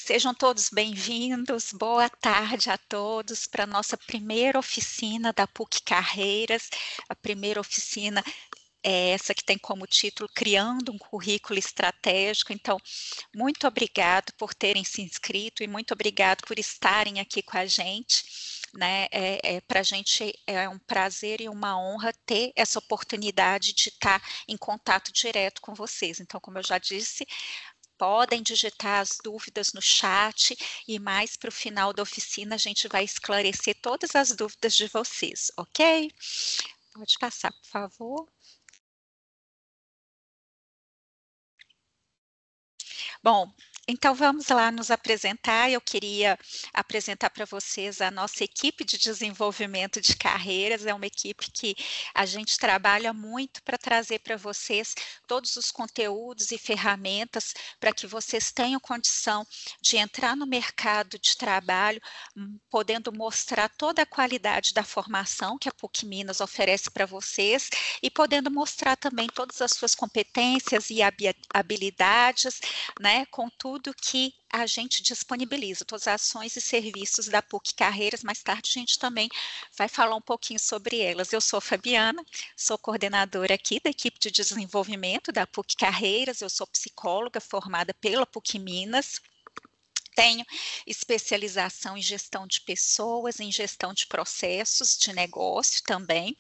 Sejam todos bem-vindos, boa tarde a todos para a nossa primeira oficina da PUC Carreiras. A primeira oficina é essa que tem como título Criando um Currículo Estratégico. Então, muito obrigado por terem se inscrito e muito obrigado por estarem aqui com a gente. Né? Para a gente é um prazer e uma honra ter essa oportunidade de estar em contato direto com vocês. Então, como eu já disse, podem digitar as dúvidas no chat e mais para o final da oficina a gente vai esclarecer todas as dúvidas de vocês, ok? Pode passar, por favor. Bom, então vamos lá nos apresentar. Eu queria apresentar para vocês a nossa equipe de desenvolvimento de carreiras. É uma equipe que a gente trabalha muito para trazer para vocês todos os conteúdos e ferramentas para que vocês tenham condição de entrar no mercado de trabalho, podendo mostrar toda a qualidade da formação que a PUC Minas oferece para vocês e podendo mostrar também todas as suas competências e habilidades, né, com tudo que a gente disponibiliza, todas as ações e serviços da PUC Carreiras. Mais tarde a gente também vai falar um pouquinho sobre elas. Eu sou Fabiana, sou coordenadora aqui da equipe de desenvolvimento da PUC Carreiras, eu sou psicóloga formada pela PUC Minas. Tenho especialização em gestão de pessoas, em gestão de processos de negócio também.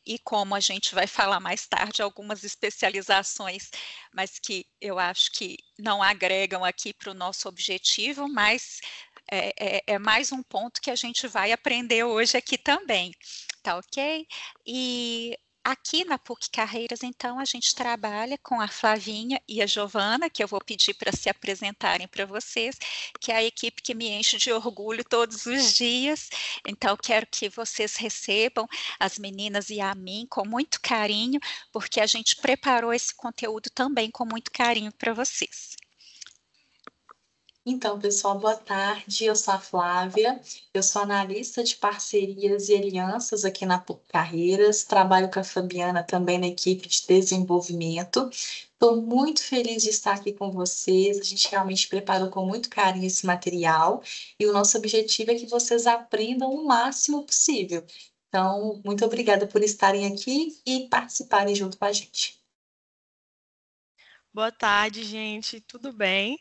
E como a gente vai falar mais tarde, algumas especializações, mas que eu acho que não agregam aqui para o nosso objetivo, mas é mais um ponto que a gente vai aprender hoje aqui também, tá ok? E aqui na PUC Carreiras, então, a gente trabalha com a Flavinha e a Giovana, que eu vou pedir para se apresentarem para vocês, que é a equipe que me enche de orgulho todos os dias. Então, quero que vocês recebam as meninas e a mim com muito carinho, porque a gente preparou esse conteúdo também com muito carinho para vocês. Então, pessoal, boa tarde. Eu sou a Flávia, eu sou analista de parcerias e alianças aqui na PUC Carreiras, trabalho com a Fabiana também na equipe de desenvolvimento. Estou muito feliz de estar aqui com vocês. A gente realmente preparou com muito carinho esse material e o nosso objetivo é que vocês aprendam o máximo possível. Então, muito obrigada por estarem aqui e participarem junto com a gente. Boa tarde, gente. Tudo bem?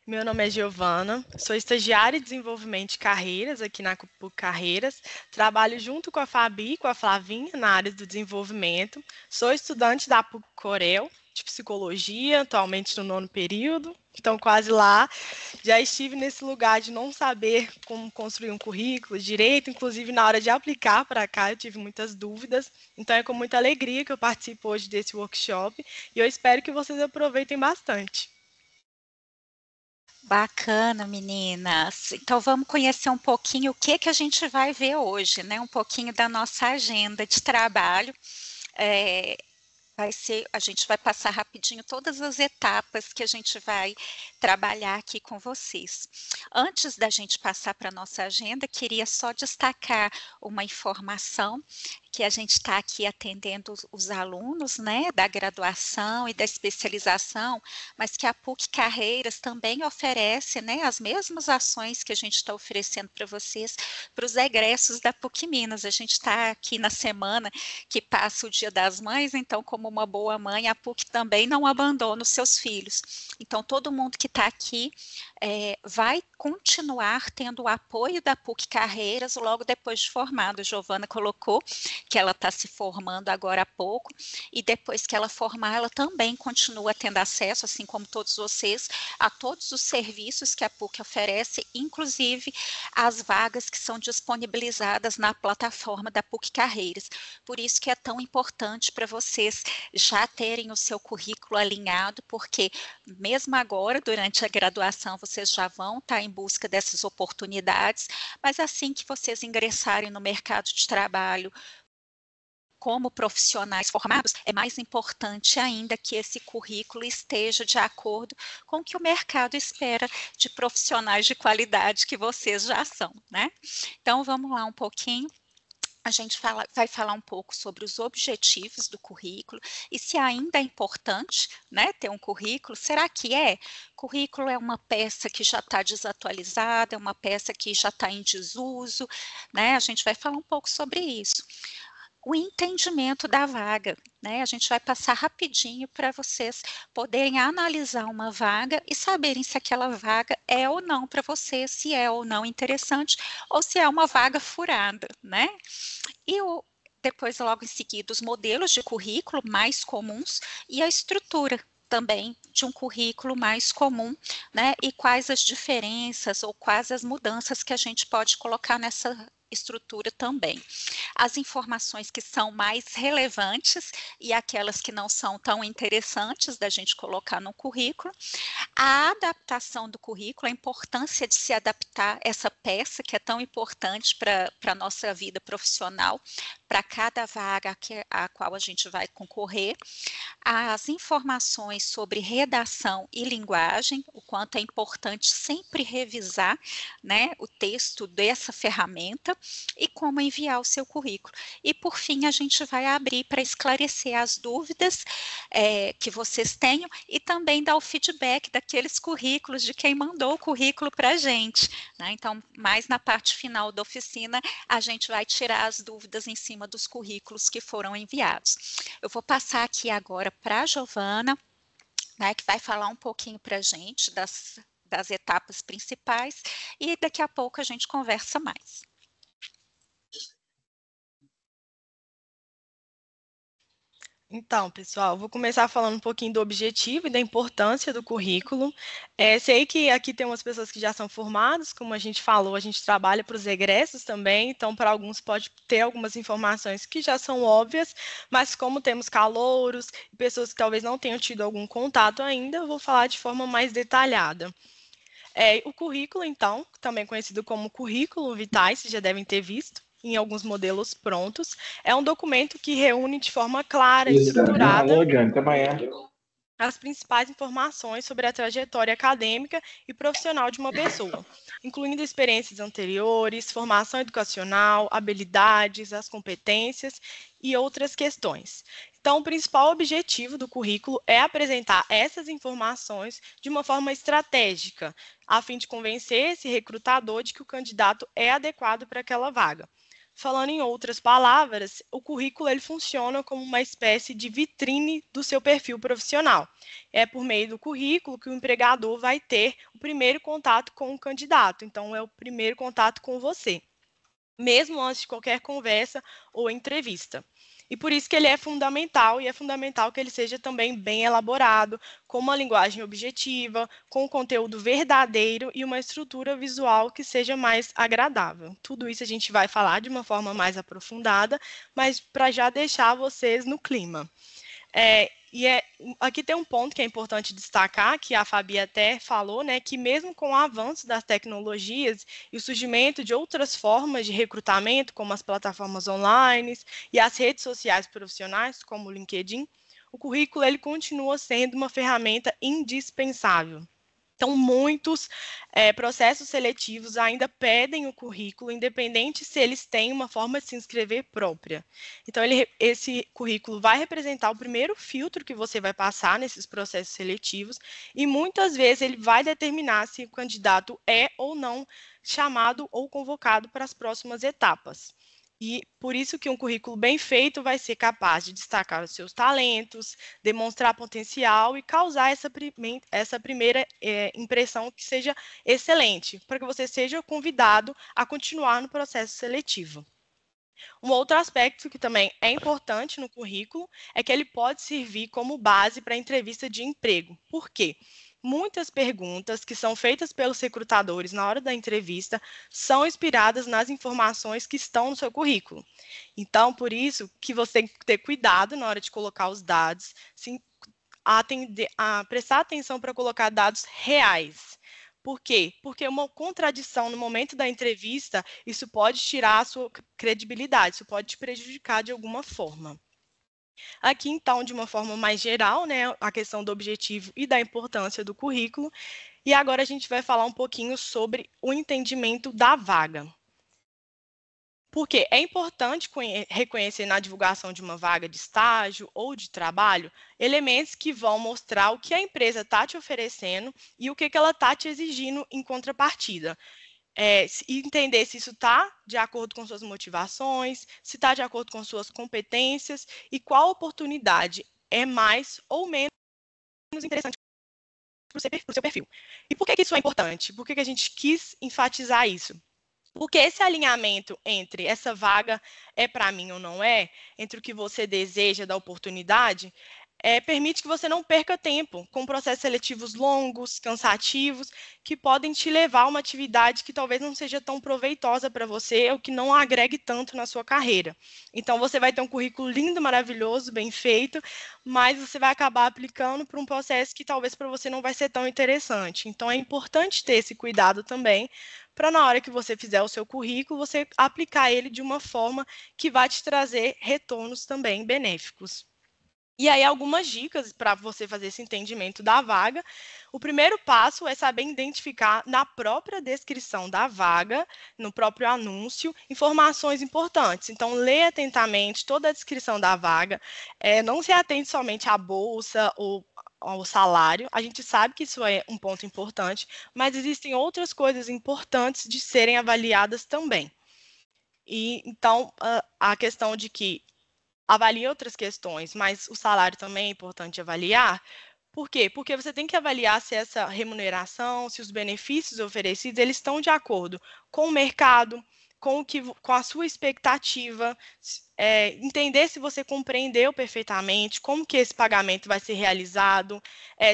Meu nome é Giovana, sou estagiária de desenvolvimento de carreiras aqui na PUC Carreiras. Trabalho junto com a Fabi e com a Flavinha na área do desenvolvimento. Sou estudante da PUC Corel, de psicologia, atualmente no 9º período. Então, quase lá. Já estive nesse lugar de não saber como construir um currículo direito, inclusive na hora de aplicar para cá eu tive muitas dúvidas. Então, é com muita alegria que eu participo hoje desse workshop e eu espero que vocês aproveitem bastante. Bacana, meninas. Então vamos conhecer um pouquinho o que a gente vai ver hoje, né? Um pouquinho da nossa agenda de trabalho. A gente vai passar rapidinho todas as etapas que a gente vai trabalhar aqui com vocês. Antes da gente passar para a nossa agenda, queria só destacar uma informação que a gente está aqui atendendo os alunos, né, da graduação e da especialização, mas que a PUC Carreiras também oferece, né, as mesmas ações que a gente está oferecendo para vocês, para os egressos da PUC Minas. A gente está aqui na semana que passa o Dia das Mães, então, como uma boa mãe, a PUC também não abandona os seus filhos. Então, todo mundo que está aqui vai continuar tendo o apoio da PUC Carreiras logo depois de formado. A Giovana colocou que ela está se formando agora há pouco, e depois que ela formar, ela também continua tendo acesso, assim como todos vocês, a todos os serviços que a PUC oferece, inclusive as vagas que são disponibilizadas na plataforma da PUC Carreiras. Por isso que é tão importante para vocês já terem o seu currículo alinhado, porque mesmo agora, durante a graduação, vocês já vão estar em busca dessas oportunidades, mas assim que vocês ingressarem no mercado de trabalho, como profissionais formados, é mais importante ainda que esse currículo esteja de acordo com o que o mercado espera de profissionais de qualidade que vocês já são, né? Então, vamos lá um pouquinho A gente vai falar um pouco sobre os objetivos do currículo e se ainda é importante, né, ter um currículo. Será que é? Currículo é uma peça que já está desatualizada, é uma peça que já está em desuso, né? A gente vai falar um pouco sobre isso. O entendimento da vaga, né? A gente vai passar rapidinho para vocês poderem analisar uma vaga e saberem se aquela vaga é ou não para você, se é ou não interessante, ou se é uma vaga furada, né? E depois, logo em seguida, os modelos de currículo mais comuns e a estrutura também de um currículo mais comum, né? E quais as diferenças ou quais as mudanças que a gente pode colocar nessa estrutura também. As informações que são mais relevantes e aquelas que não são tão interessantes da gente colocar no currículo, a adaptação do currículo, a importância de se adaptar essa peça que é tão importante para a nossa vida profissional, para cada vaga a qual a gente vai concorrer, as informações sobre redação e linguagem, o quanto é importante sempre revisar, né, o texto dessa ferramenta e como enviar o seu currículo. E, por fim, a gente vai abrir para esclarecer as dúvidas que vocês tenham e também dar o feedback daqueles currículos de quem mandou o currículo para a gente, né? Então, mais na parte final da oficina, a gente vai tirar as dúvidas em cima dos currículos que foram enviados. Eu vou passar aqui agora para a Giovana, né, que vai falar um pouquinho para a gente das etapas principais e daqui a pouco a gente conversa mais. Então, pessoal, vou começar falando um pouquinho do objetivo e da importância do currículo. Sei que aqui tem umas pessoas que já são formadas, como a gente falou, a gente trabalha para os egressos também, então para alguns pode ter algumas informações que já são óbvias, mas como temos calouros e pessoas que talvez não tenham tido algum contato ainda, eu vou falar de forma mais detalhada. O currículo, então, também conhecido como currículo vitae, vocês já devem ter visto em alguns modelos prontos, é um documento que reúne de forma clara e estruturada as principais informações sobre a trajetória acadêmica e profissional de uma pessoa, incluindo experiências anteriores, formação educacional, habilidades, as competências e outras questões. Então, o principal objetivo do currículo é apresentar essas informações de uma forma estratégica, a fim de convencer esse recrutador de que o candidato é adequado para aquela vaga. Falando em outras palavras, o currículo ele funciona como uma espécie de vitrine do seu perfil profissional. É por meio do currículo que o empregador vai ter o primeiro contato com o candidato, então é o primeiro contato com você, mesmo antes de qualquer conversa ou entrevista. E por isso que ele é fundamental, e é fundamental que ele seja também bem elaborado, com uma linguagem objetiva, com um conteúdo verdadeiro e uma estrutura visual que seja mais agradável. Tudo isso a gente vai falar de uma forma mais aprofundada, mas para já deixar vocês no clima. Aqui tem um ponto que é importante destacar, que a Fabi até falou, né, que mesmo com o avanço das tecnologias e o surgimento de outras formas de recrutamento, como as plataformas online e as redes sociais profissionais, como o LinkedIn, o currículo ele continua sendo uma ferramenta indispensável. Então, muitos processos seletivos ainda pedem o currículo, independente se eles têm uma forma de se inscrever própria. Então, esse currículo vai representar o primeiro filtro que você vai passar nesses processos seletivos e, muitas vezes, ele vai determinar se o candidato é ou não chamado ou convocado para as próximas etapas. E por isso que um currículo bem feito vai ser capaz de destacar os seus talentos, demonstrar potencial e causar essa primeira impressão que seja excelente, para que você seja convidado a continuar no processo seletivo. Um outro aspecto que também é importante no currículo é que ele pode servir como base para a entrevista de emprego. Por quê? Muitas perguntas que são feitas pelos recrutadores na hora da entrevista são inspiradas nas informações que estão no seu currículo. Então, por isso que você tem que ter cuidado na hora de colocar os dados, prestar atenção para colocar dados reais. Por quê? Porque uma contradição no momento da entrevista, isso pode tirar a sua credibilidade, isso pode te prejudicar de alguma forma. Aqui, então, de uma forma mais geral, né, a questão do objetivo e da importância do currículo. E agora a gente vai falar um pouquinho sobre o entendimento da vaga. Porque é importante reconhecer na divulgação de uma vaga de estágio ou de trabalho elementos que vão mostrar o que a empresa está te oferecendo e o que ela está te exigindo em contrapartida. Entender se isso está de acordo com suas motivações, se está de acordo com suas competências e qual oportunidade é mais ou menos interessante para o seu perfil. E por que isso é importante? Por que a gente quis enfatizar isso? Porque esse alinhamento entre essa vaga é para mim ou não é, entre o que você deseja da oportunidade, permite que você não perca tempo com processos seletivos longos, cansativos, que podem te levar a uma atividade que talvez não seja tão proveitosa para você ou que não agregue tanto na sua carreira. Então, você vai ter um currículo lindo, maravilhoso, bem feito, mas você vai acabar aplicando para um processo que talvez para você não vai ser tão interessante. Então, é importante ter esse cuidado também, para na hora que você fizer o seu currículo, você aplicar ele de uma forma que vai te trazer retornos também benéficos. E aí, algumas dicas para você fazer esse entendimento da vaga. O primeiro passo é saber identificar na própria descrição da vaga, no próprio anúncio, informações importantes. Então, leia atentamente toda a descrição da vaga. Não se atente somente à bolsa ou ao salário. A gente sabe que isso é um ponto importante, mas existem outras coisas importantes de serem avaliadas também. E então, a questão de que avalie outras questões, mas o salário também é importante avaliar. Por quê? Porque você tem que avaliar se essa remuneração, se os benefícios oferecidos, eles estão de acordo com o mercado, com a sua expectativa, entender se você compreendeu perfeitamente como que esse pagamento vai ser realizado,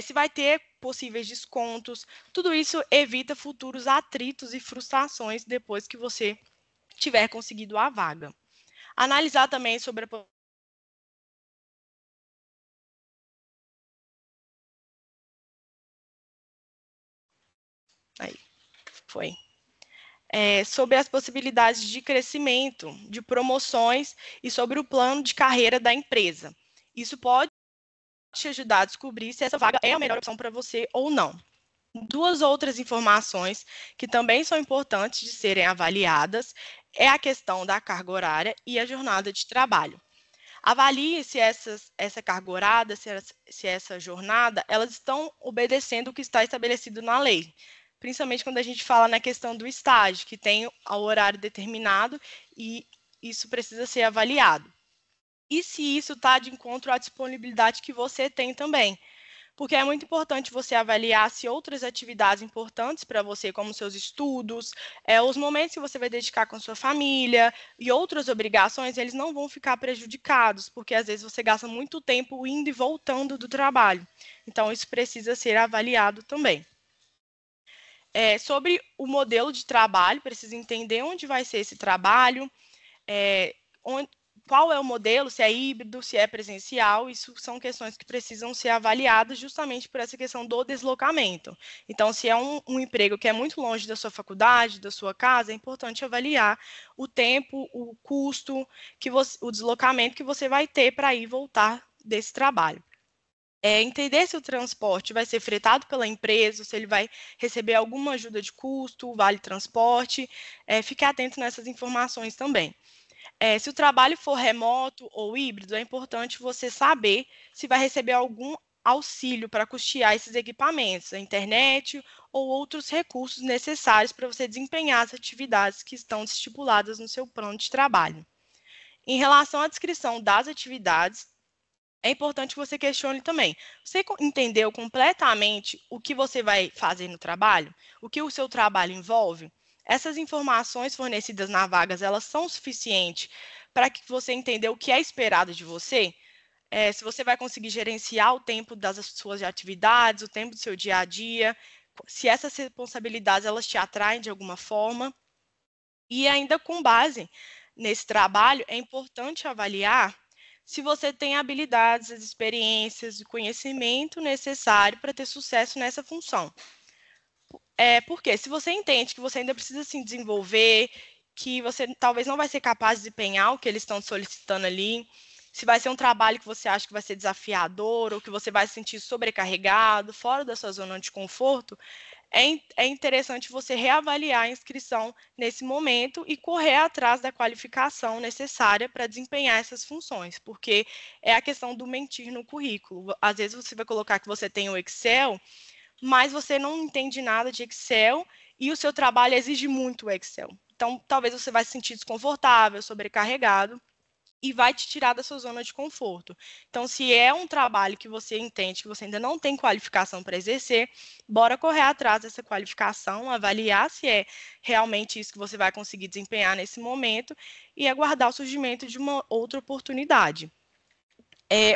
se vai ter possíveis descontos. Tudo isso evita futuros atritos e frustrações depois que você tiver conseguido a vaga. Analisar também sobre a Aí, foi. Sobre as possibilidades de crescimento, de promoções e sobre o plano de carreira da empresa. Isso pode te ajudar a descobrir se essa vaga é a melhor opção para você ou não. Duas outras informações que também são importantes de serem avaliadas é a questão da carga horária e a jornada de trabalho. Avalie se essa carga horária, se essa jornada, elas estão obedecendo o que está estabelecido na lei. Principalmente quando a gente fala na questão do estágio, que tem o horário determinado e isso precisa ser avaliado. E se isso está de encontro à disponibilidade que você tem também. Porque é muito importante você avaliar se outras atividades importantes para você, como seus estudos, os momentos que você vai dedicar com sua família e outras obrigações, eles não vão ficar prejudicados, porque às vezes você gasta muito tempo indo e voltando do trabalho. Então, isso precisa ser avaliado também. Sobre o modelo de trabalho, precisa entender onde vai ser esse trabalho, qual é o modelo, se é híbrido, se é presencial, isso são questões que precisam ser avaliadas justamente por essa questão do deslocamento. Então, se é um emprego que é muito longe da sua faculdade, da sua casa, é importante avaliar o tempo, o custo, o deslocamento que você vai ter para ir e voltar desse trabalho. Entender se o transporte vai ser fretado pela empresa, se ele vai receber alguma ajuda de custo, vale transporte, fique atento nessas informações também. Se o trabalho for remoto ou híbrido, é importante você saber se vai receber algum auxílio para custear esses equipamentos, a internet ou outros recursos necessários para você desempenhar as atividades que estão estipuladas no seu plano de trabalho. Em relação à descrição das atividades, é importante que você questione também. Você entendeu completamente o que você vai fazer no trabalho? O que o seu trabalho envolve? Essas informações fornecidas na vagas, elas são suficientes para que você entenda o que é esperado de você? Se você vai conseguir gerenciar o tempo das suas atividades, o tempo do seu dia a dia, se essas responsabilidades elas te atraem de alguma forma. E ainda com base nesse trabalho, é importante avaliar se você tem habilidades, as experiências e conhecimento necessário para ter sucesso nessa função. Porque se você entende que você ainda precisa se desenvolver, que você talvez não vai ser capaz de desempenhar o que eles estão solicitando ali, se vai ser um trabalho que você acha que vai ser desafiador ou que você vai se sentir sobrecarregado, fora da sua zona de conforto, é interessante você reavaliar a inscrição nesse momento e correr atrás da qualificação necessária para desempenhar essas funções, porque é a questão do mentir no currículo. Às vezes você vai colocar que você tem o Excel, mas você não entende nada de Excel e o seu trabalho exige muito o Excel. Então, talvez você vai se sentir desconfortável, sobrecarregado, e vai te tirar da sua zona de conforto. Então, se é um trabalho que você entende que você ainda não tem qualificação para exercer, bora correr atrás dessa qualificação, avaliar se é realmente isso que você vai conseguir desempenhar nesse momento e aguardar o surgimento de uma outra oportunidade.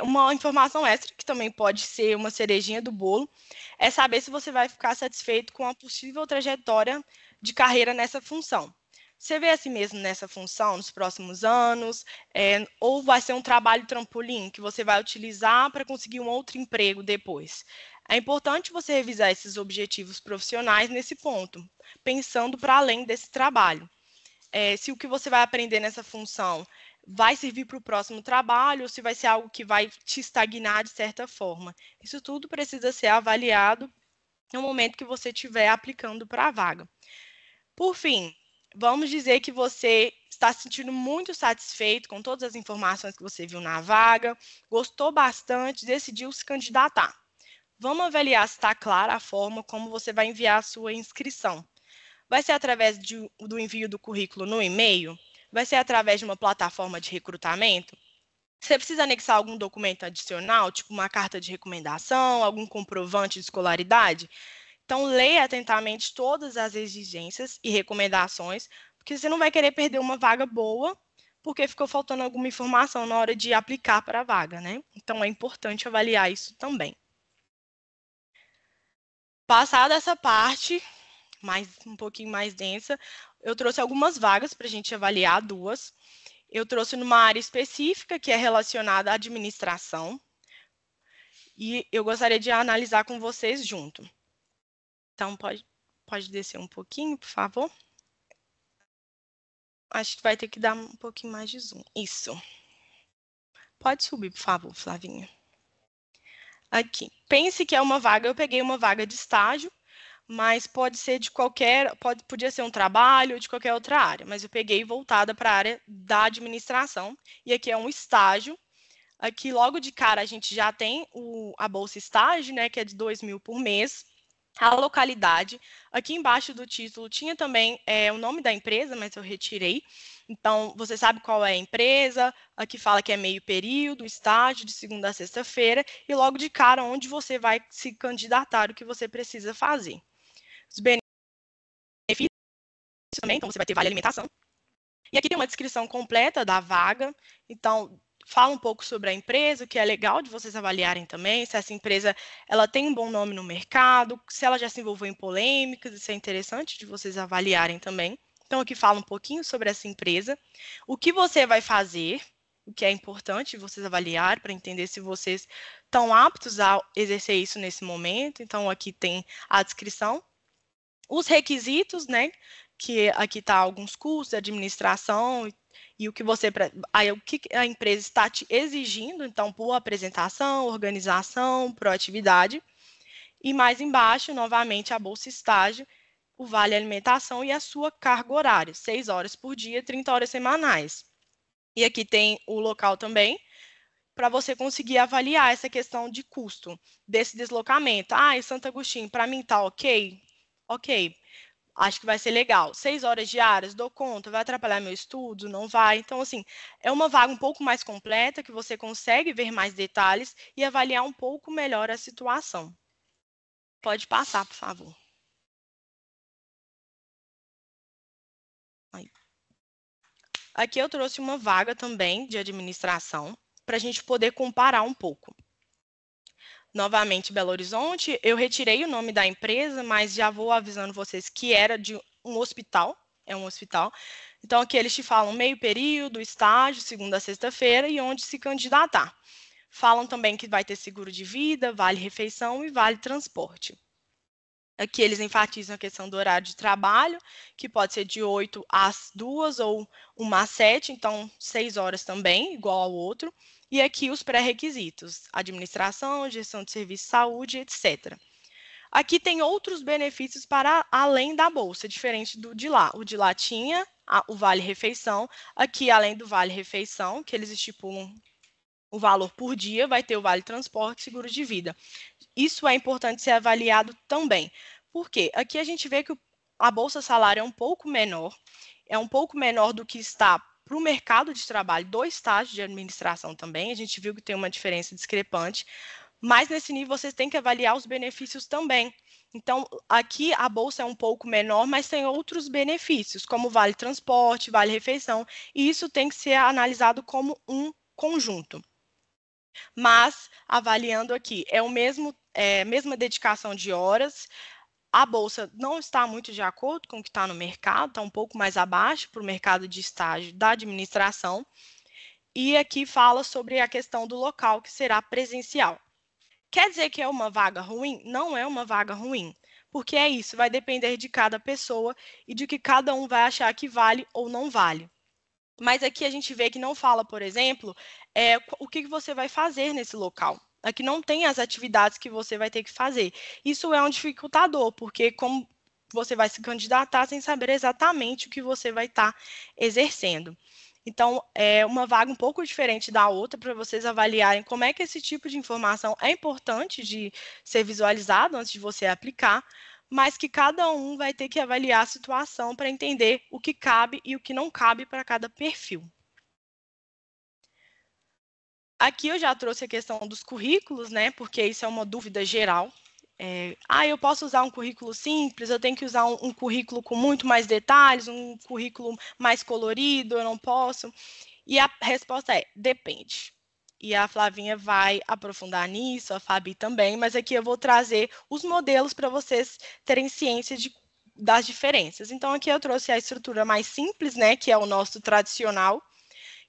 Uma informação extra, que também pode ser uma cerejinha do bolo, é saber se você vai ficar satisfeito com a possível trajetória de carreira nessa função. Você vê a si mesmo nessa função nos próximos anos? Ou vai ser um trabalho trampolim que você vai utilizar para conseguir um outro emprego depois? É importante você revisar esses objetivos profissionais nesse ponto, pensando para além desse trabalho. Se o que você vai aprender nessa função vai servir para o próximo trabalho ou se vai ser algo que vai te estagnar de certa forma. Isso tudo precisa ser avaliado no momento que você estiver aplicando para a vaga. Por fim, vamos dizer que você está se sentindo muito satisfeito com todas as informações que você viu na vaga, gostou bastante, decidiu se candidatar. Vamos avaliar se está clara a forma como você vai enviar a sua inscrição. Vai ser através do envio do currículo no e-mail? Vai ser através de uma plataforma de recrutamento? Você precisa anexar algum documento adicional, tipo uma carta de recomendação, algum comprovante de escolaridade? Então, leia atentamente todas as exigências e recomendações, porque você não vai querer perder uma vaga boa, porque ficou faltando alguma informação na hora de aplicar para a vaga, né? Então, é importante avaliar isso também. Passada essa parte, um pouquinho mais densa, eu trouxe algumas vagas para a gente avaliar, 2. Eu trouxe numa área específica, que é relacionada à administração, e eu gostaria de analisar com vocês junto. Então, pode descer um pouquinho, por favor? Acho que vai ter que dar um pouquinho mais de zoom. Isso. Pode subir, por favor, Flavinha. Aqui. Pense que é uma vaga, eu peguei uma vaga de estágio, mas pode ser de podia ser um trabalho ou de qualquer outra área, mas eu peguei voltada para a área da administração, e aqui é um estágio. Aqui, logo de cara, a gente já tem a bolsa estágio, né, que é de 2.000 por mês. A localidade, aqui embaixo do título tinha também o nome da empresa, mas eu retirei. Então, você sabe qual é a empresa, aqui fala que é meio período, estágio, de segunda a sexta-feira, e logo de cara onde você vai se candidatar, o que você precisa fazer. Os benefícios também, então você vai ter vale alimentação. E aqui tem uma descrição completa da vaga, então fala um pouco sobre a empresa, o que é legal de vocês avaliarem também, se essa empresa ela tem um bom nome no mercado, se ela já se envolveu em polêmicas, isso é interessante de vocês avaliarem também. Então, aqui fala um pouquinho sobre essa empresa, o que você vai fazer, o que é importante vocês avaliarem para entender se vocês estão aptos a exercer isso nesse momento. Então, aqui tem a descrição. Os requisitos, né? Que aqui está alguns cursos de administração e o que a empresa está te exigindo, então, por apresentação, organização, proatividade. E mais embaixo, novamente, a bolsa estágio, o vale alimentação e a sua carga horária, 6 horas por dia, 30 horas semanais. E aqui tem o local também, para você conseguir avaliar essa questão de custo desse deslocamento. Em Santo Agostinho, para mim tá ok? Ok. Acho que vai ser legal. 6 horas diárias, dou conta, vai atrapalhar meu estudo? Não vai. Então, assim, é uma vaga um pouco mais completa, que você consegue ver mais detalhes e avaliar um pouco melhor a situação. Pode passar, por favor. Aí. Aqui eu trouxe uma vaga também de administração, para a gente poder comparar um pouco. Novamente, Belo Horizonte, eu retirei o nome da empresa, mas já vou avisando vocês que era de um hospital, é um hospital. Então, aqui eles te falam meio período, estágio, segunda a sexta-feira e onde se candidatar. Falam também que vai ter seguro de vida, vale refeição e vale transporte. Aqui eles enfatizam a questão do horário de trabalho, que pode ser de 8 às 2 ou 1 às 7, então 6 horas também, igual ao outro. E aqui os pré-requisitos, administração, gestão de serviço de saúde, etc. Aqui tem outros benefícios para além da bolsa, diferente do de lá. O de lá tinha o vale-refeição. Aqui, além do vale-refeição, que eles estipulam o valor por dia, vai ter o vale-transporte e seguro de vida. Isso é importante ser avaliado também. Por quê? Aqui a gente vê que a bolsa salário é um pouco menor do que está para o mercado de trabalho do estágio de administração também. A gente viu que tem uma diferença discrepante. Mas nesse nível vocês têm que avaliar os benefícios também. Então, aqui a bolsa é um pouco menor, mas tem outros benefícios, como vale transporte, vale refeição, e isso tem que ser analisado como um conjunto. Mas, avaliando aqui, é o mesmo, mesma dedicação de horas, a bolsa não está muito de acordo com o que está no mercado, está um pouco mais abaixo para o mercado de estágio da administração, e aqui fala sobre a questão do local, que será presencial. Quer dizer que é uma vaga ruim? Não é uma vaga ruim, porque é isso, vai depender de cada pessoa e de que cada um vai achar que vale ou não vale. Mas aqui a gente vê que não fala, por exemplo, o que você vai fazer nesse local. Aqui não tem as atividades que você vai ter que fazer. Isso é um dificultador, porque como você vai se candidatar sem saber exatamente o que você vai estar exercendo. Então, é uma vaga um pouco diferente da outra para vocês avaliarem como é que esse tipo de informação é importante de ser visualizado antes de você aplicar, mas que cada um vai ter que avaliar a situação para entender o que cabe e o que não cabe para cada perfil. Aqui eu já trouxe a questão dos currículos, né? Porque isso é uma dúvida geral. Eu posso usar um currículo simples, eu tenho que usar um currículo com muito mais detalhes, um currículo mais colorido, eu não posso. E a resposta é, depende. E a Flavinha vai aprofundar nisso, a Fabi também, mas aqui eu vou trazer os modelos para vocês terem ciência das diferenças. Então, aqui eu trouxe a estrutura mais simples, né, que é o nosso tradicional,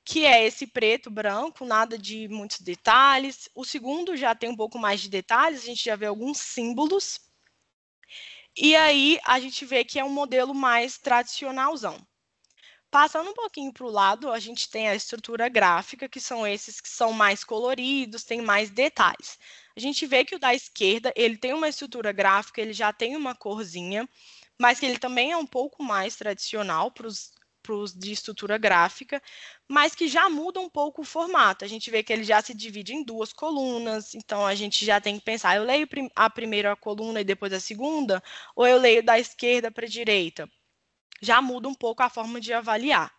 que é esse preto, branco, nada de muitos detalhes. O segundo já tem um pouco mais de detalhes, a gente já vê alguns símbolos. E aí a gente vê que é um modelo mais tradicionalzão. Passando um pouquinho para o lado, a gente tem a estrutura gráfica, que são esses que são mais coloridos, tem mais detalhes. A gente vê que o da esquerda, ele tem uma estrutura gráfica, ele já tem uma corzinha, mas que ele também é um pouco mais tradicional para os de estrutura gráfica, mas que já muda um pouco o formato. A gente vê que ele já se divide em duas colunas, então a gente já tem que pensar, eu leio a primeira coluna e depois a segunda, ou eu leio da esquerda para a direita? Já muda um pouco a forma de avaliar.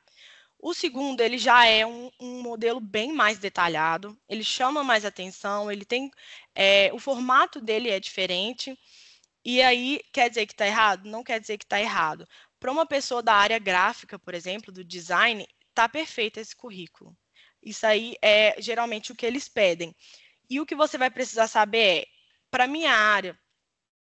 O segundo, ele já é um modelo bem mais detalhado, ele chama mais atenção, ele tem, o formato dele é diferente, e aí quer dizer que está errado? Não quer dizer que está errado. Para uma pessoa da área gráfica, por exemplo, do design, está perfeito esse currículo. Isso aí é geralmente o que eles pedem. E o que você vai precisar saber é, para minha área,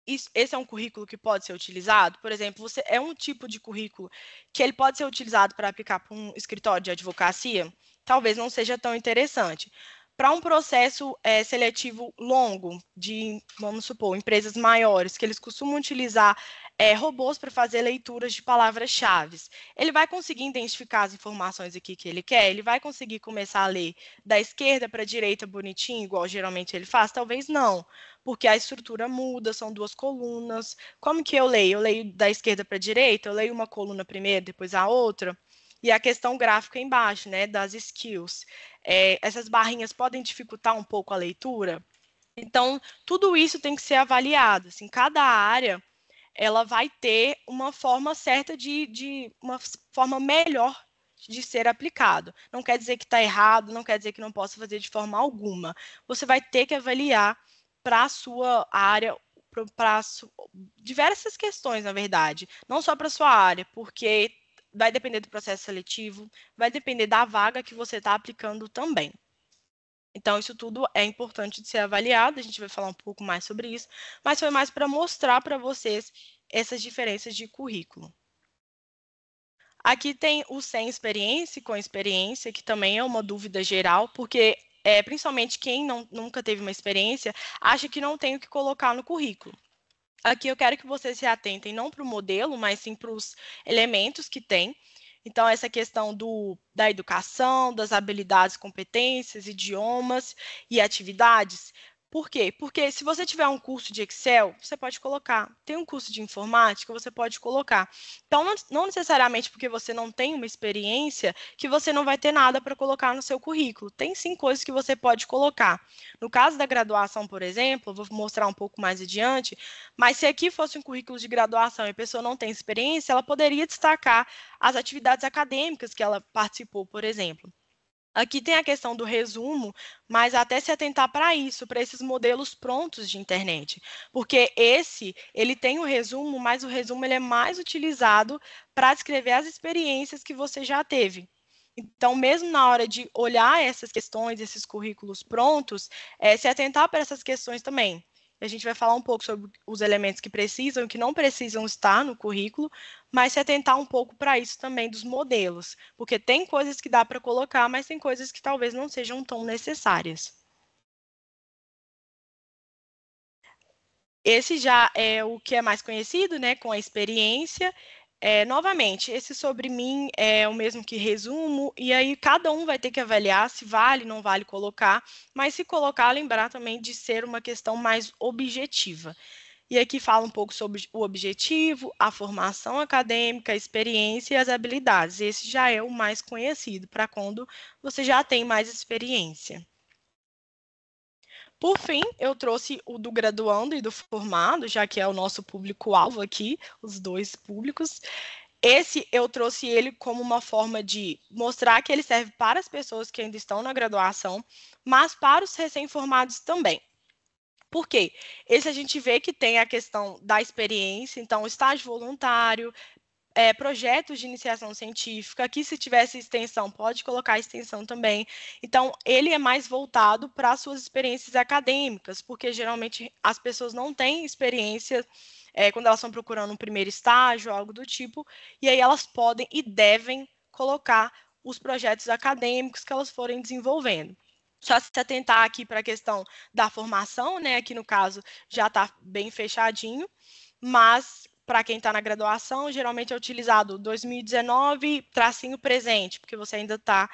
esse é um currículo que pode ser utilizado? Por exemplo, você é um tipo de currículo que ele pode ser utilizado para aplicar para um escritório de advocacia? Talvez não seja tão interessante. Para um processo seletivo longo, de, vamos supor, empresas maiores, que eles costumam utilizar robôs para fazer leituras de palavras-chave, ele vai conseguir identificar as informações aqui que ele quer? Ele vai conseguir começar a ler da esquerda para a direita bonitinho, igual geralmente ele faz? Talvez não, porque a estrutura muda, são duas colunas. Como que eu leio? Eu leio da esquerda para a direita? Eu leio uma coluna primeiro, depois a outra? E a questão gráfica embaixo, né, das skills. Essas barrinhas podem dificultar um pouco a leitura? Então, tudo isso tem que ser avaliado. Assim, cada área ela vai ter uma forma certa uma forma melhor de ser aplicado. Não quer dizer que está errado, não quer dizer que não possa fazer de forma alguma. Você vai ter que avaliar para a sua área, para diversas questões, na verdade. Não só para a sua área, porque vai depender do processo seletivo, vai depender da vaga que você está aplicando também. Então, isso tudo é importante de ser avaliado, a gente vai falar um pouco mais sobre isso, mas foi mais para mostrar para vocês essas diferenças de currículo. Aqui tem o sem experiência e com experiência, que também é uma dúvida geral, porque principalmente quem nunca teve uma experiência acha que não tem o que colocar no currículo. Aqui eu quero que vocês se atentem não para o modelo, mas sim para os elementos que tem. Então, essa questão da educação, das habilidades, competências, idiomas e atividades, Por quê? Porque se você tiver um curso de Excel, você pode colocar. Tem um curso de informática, você pode colocar. Então, não necessariamente porque você não tem uma experiência, que você não vai ter nada para colocar no seu currículo. Tem sim coisas que você pode colocar. No caso da graduação, por exemplo, eu vou mostrar um pouco mais adiante, mas se aqui fosse um currículo de graduação e a pessoa não tem experiência, ela poderia destacar as atividades acadêmicas que ela participou, por exemplo. Aqui tem a questão do resumo, mas até se atentar para isso, para esses modelos prontos de internet, porque ele tem o resumo, mas o resumo ele é mais utilizado para descrever as experiências que você já teve. Então, mesmo na hora de olhar essas questões, esses currículos prontos, se atentar para essas questões também. A gente vai falar um pouco sobre os elementos que precisam e que não precisam estar no currículo, mas se atentar um pouco para isso também dos modelos, porque tem coisas que dá para colocar, mas tem coisas que talvez não sejam tão necessárias. Esse já é o que é mais conhecido, né, com a experiência. Novamente, esse sobre mim é o mesmo que resumo, e aí cada um vai ter que avaliar se vale, não vale colocar, mas se colocar, lembrar também de ser uma questão mais objetiva. E aqui fala um pouco sobre o objetivo, a formação acadêmica, a experiência e as habilidades. Esse já é o mais conhecido, para quando você já tem mais experiência. Por fim, eu trouxe o do graduando e do formado, já que é o nosso público-alvo aqui, os dois públicos. Esse eu trouxe ele como uma forma de mostrar que ele serve para as pessoas que ainda estão na graduação, mas para os recém-formados também. Por quê? Esse a gente vê que tem a questão da experiência, então, estágio voluntário, projetos de iniciação científica, que se tivesse extensão, pode colocar extensão também. Então, ele é mais voltado para as suas experiências acadêmicas, porque geralmente as pessoas não têm experiência quando elas estão procurando um primeiro estágio, algo do tipo, e aí elas podem e devem colocar os projetos acadêmicos que elas forem desenvolvendo. Só se atentar aqui para a questão da formação, né? Aqui no caso já está bem fechadinho, mas para quem está na graduação, geralmente é utilizado 2019, tracinho presente, porque você ainda está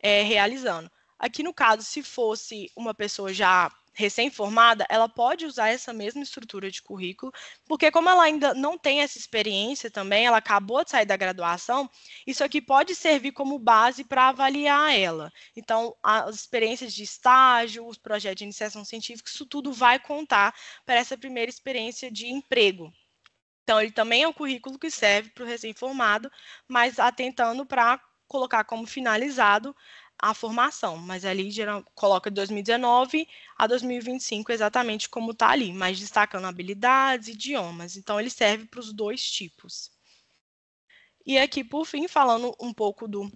realizando. Aqui no caso, se fosse uma pessoa já recém-formada, ela pode usar essa mesma estrutura de currículo, porque como ela ainda não tem essa experiência também, ela acabou de sair da graduação, isso aqui pode servir como base para avaliar ela. Então, as experiências de estágio, os projetos de iniciação científica, isso tudo vai contar para essa primeira experiência de emprego. Então, ele também é um currículo que serve para o recém-formado, mas atentando para colocar como finalizado a formação. Mas ali coloca de 2019 a 2025 exatamente como está ali, mas destacando habilidades, idiomas. Então, ele serve para os dois tipos. E aqui, por fim, falando um pouco do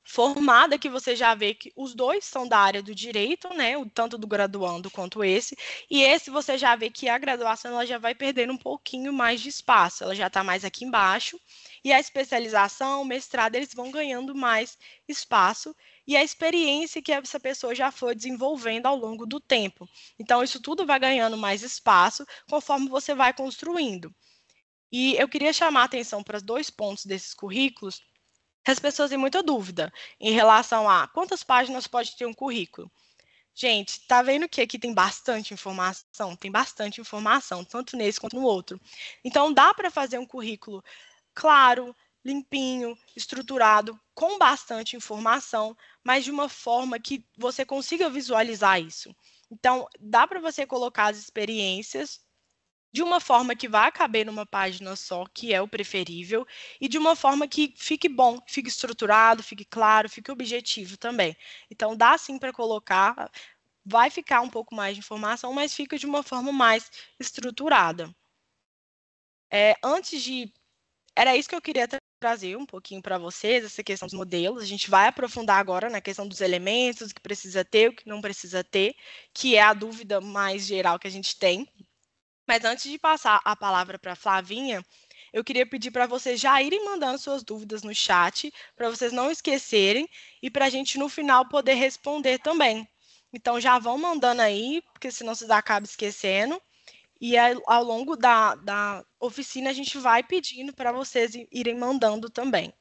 formada, que você já vê que os dois são da área do direito, né? Tanto do graduando quanto esse. E esse você já vê que a graduação ela já vai perdendo um pouquinho mais de espaço, ela já está mais aqui embaixo. E a especialização, o mestrado, eles vão ganhando mais espaço e a experiência que essa pessoa já foi desenvolvendo ao longo do tempo. Então, isso tudo vai ganhando mais espaço conforme você vai construindo. E eu queria chamar a atenção para os dois pontos desses currículos. As pessoas têm muita dúvida em relação a quantas páginas pode ter um currículo. Gente, tá vendo que aqui tem bastante informação? Tem bastante informação, tanto nesse quanto no outro. Então, dá para fazer um currículo claro, limpinho, estruturado, com bastante informação, mas de uma forma que você consiga visualizar isso. Então, dá para você colocar as experiências de uma forma que vá caber numa página só, que é o preferível, e de uma forma que fique bom, fique estruturado, fique claro, fique objetivo também. Então, dá sim para colocar, vai ficar um pouco mais de informação, mas fica de uma forma mais estruturada. Era isso que eu queria trazer um pouquinho para vocês, essa questão dos modelos. A gente vai aprofundar agora na questão dos elementos, o que precisa ter, o que não precisa ter, que é a dúvida mais geral que a gente tem. Mas antes de passar a palavra para a Flavinha, eu queria pedir para vocês já irem mandando suas dúvidas no chat, para vocês não esquecerem e para a gente, no final, poder responder também. Então, já vão mandando aí, porque senão vocês acabam esquecendo. E ao longo da oficina, a gente vai pedindo para vocês irem mandando também.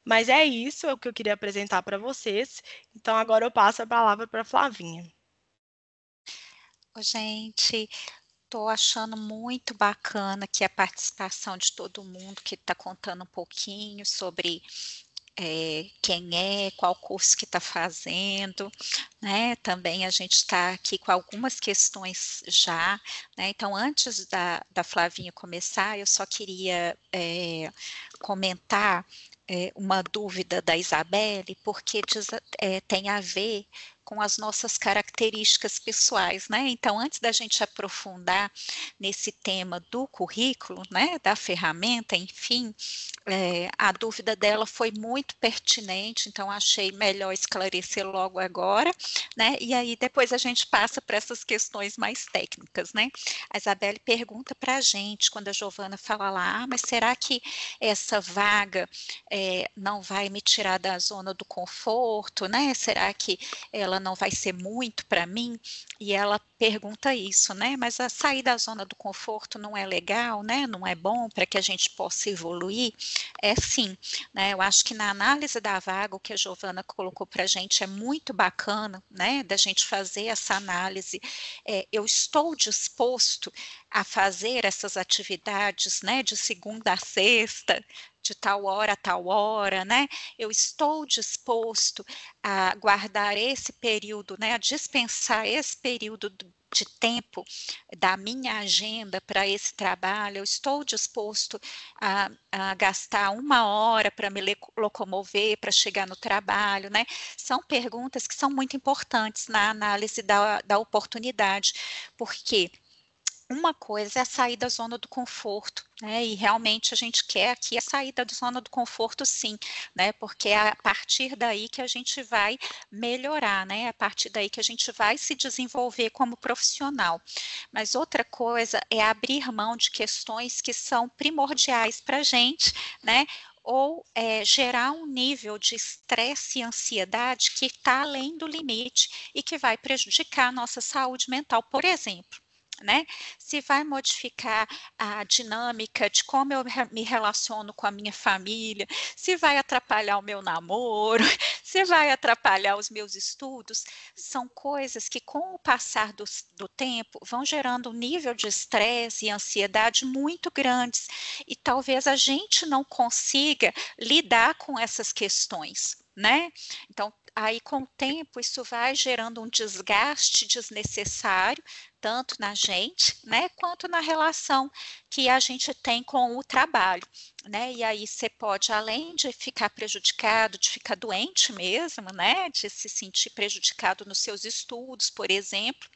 Mas é isso, é o que eu queria apresentar para vocês. Então, agora eu passo a palavra para a Flavinha. Gente, estou achando muito bacana aqui a participação de todo mundo que está contando um pouquinho sobre quem é, qual curso que está fazendo, né? Também a gente está aqui com algumas questões já, né? Então, antes da Flavinha começar, eu só queria comentar uma dúvida da Isabelle, porque tem a ver com as nossas características pessoais, né? Então, antes da gente aprofundar nesse tema do currículo, né, da ferramenta, enfim, a dúvida dela foi muito pertinente, então achei melhor esclarecer logo agora, né? E aí depois a gente passa para essas questões mais técnicas, né? A Isabelle pergunta para a gente, quando a Giovana fala lá, mas será que essa vaga não vai me tirar da zona do conforto, né? Será que ela não vai ser muito para mim? E ela pergunta isso, né? Mas a sair da zona do conforto não é legal, né? Não é bom para que a gente possa evoluir? É sim, né? Eu acho que na análise da vaga, o que a Giovana colocou para a gente é muito bacana, né? Da gente fazer essa análise. Eu estou disposto a fazer essas atividades, né? De segunda a sexta, de tal hora a tal hora, né? Eu estou disposto a guardar esse período, né? A dispensar esse período de tempo da minha agenda para esse trabalho, eu estou disposto a gastar 1 hora para me locomover, para chegar no trabalho, né? São perguntas que são muito importantes na análise da oportunidade, porque uma coisa é sair da zona do conforto, né? E realmente a gente quer aqui a saída da zona do conforto, sim, né? Porque é a partir daí que a gente vai melhorar, né? É a partir daí que a gente vai se desenvolver como profissional. Mas outra coisa é abrir mão de questões que são primordiais para a gente, né? Ou gerar um nível de estresse e ansiedade que está além do limite e que vai prejudicar a nossa saúde mental, por exemplo. Né? Se vai modificar a dinâmica de como eu me relaciono com a minha família, se vai atrapalhar o meu namoro, se vai atrapalhar os meus estudos, são coisas que com o passar do tempo vão gerando um nível de estresse e ansiedade muito grandes e talvez a gente não consiga lidar com essas questões, né? Então, aí com o tempo isso vai gerando um desgaste desnecessário tanto na gente, né, quanto na relação que a gente tem com o trabalho, né? E aí você pode, além de ficar prejudicado, de ficar doente mesmo, né, de se sentir prejudicado nos seus estudos, por exemplo,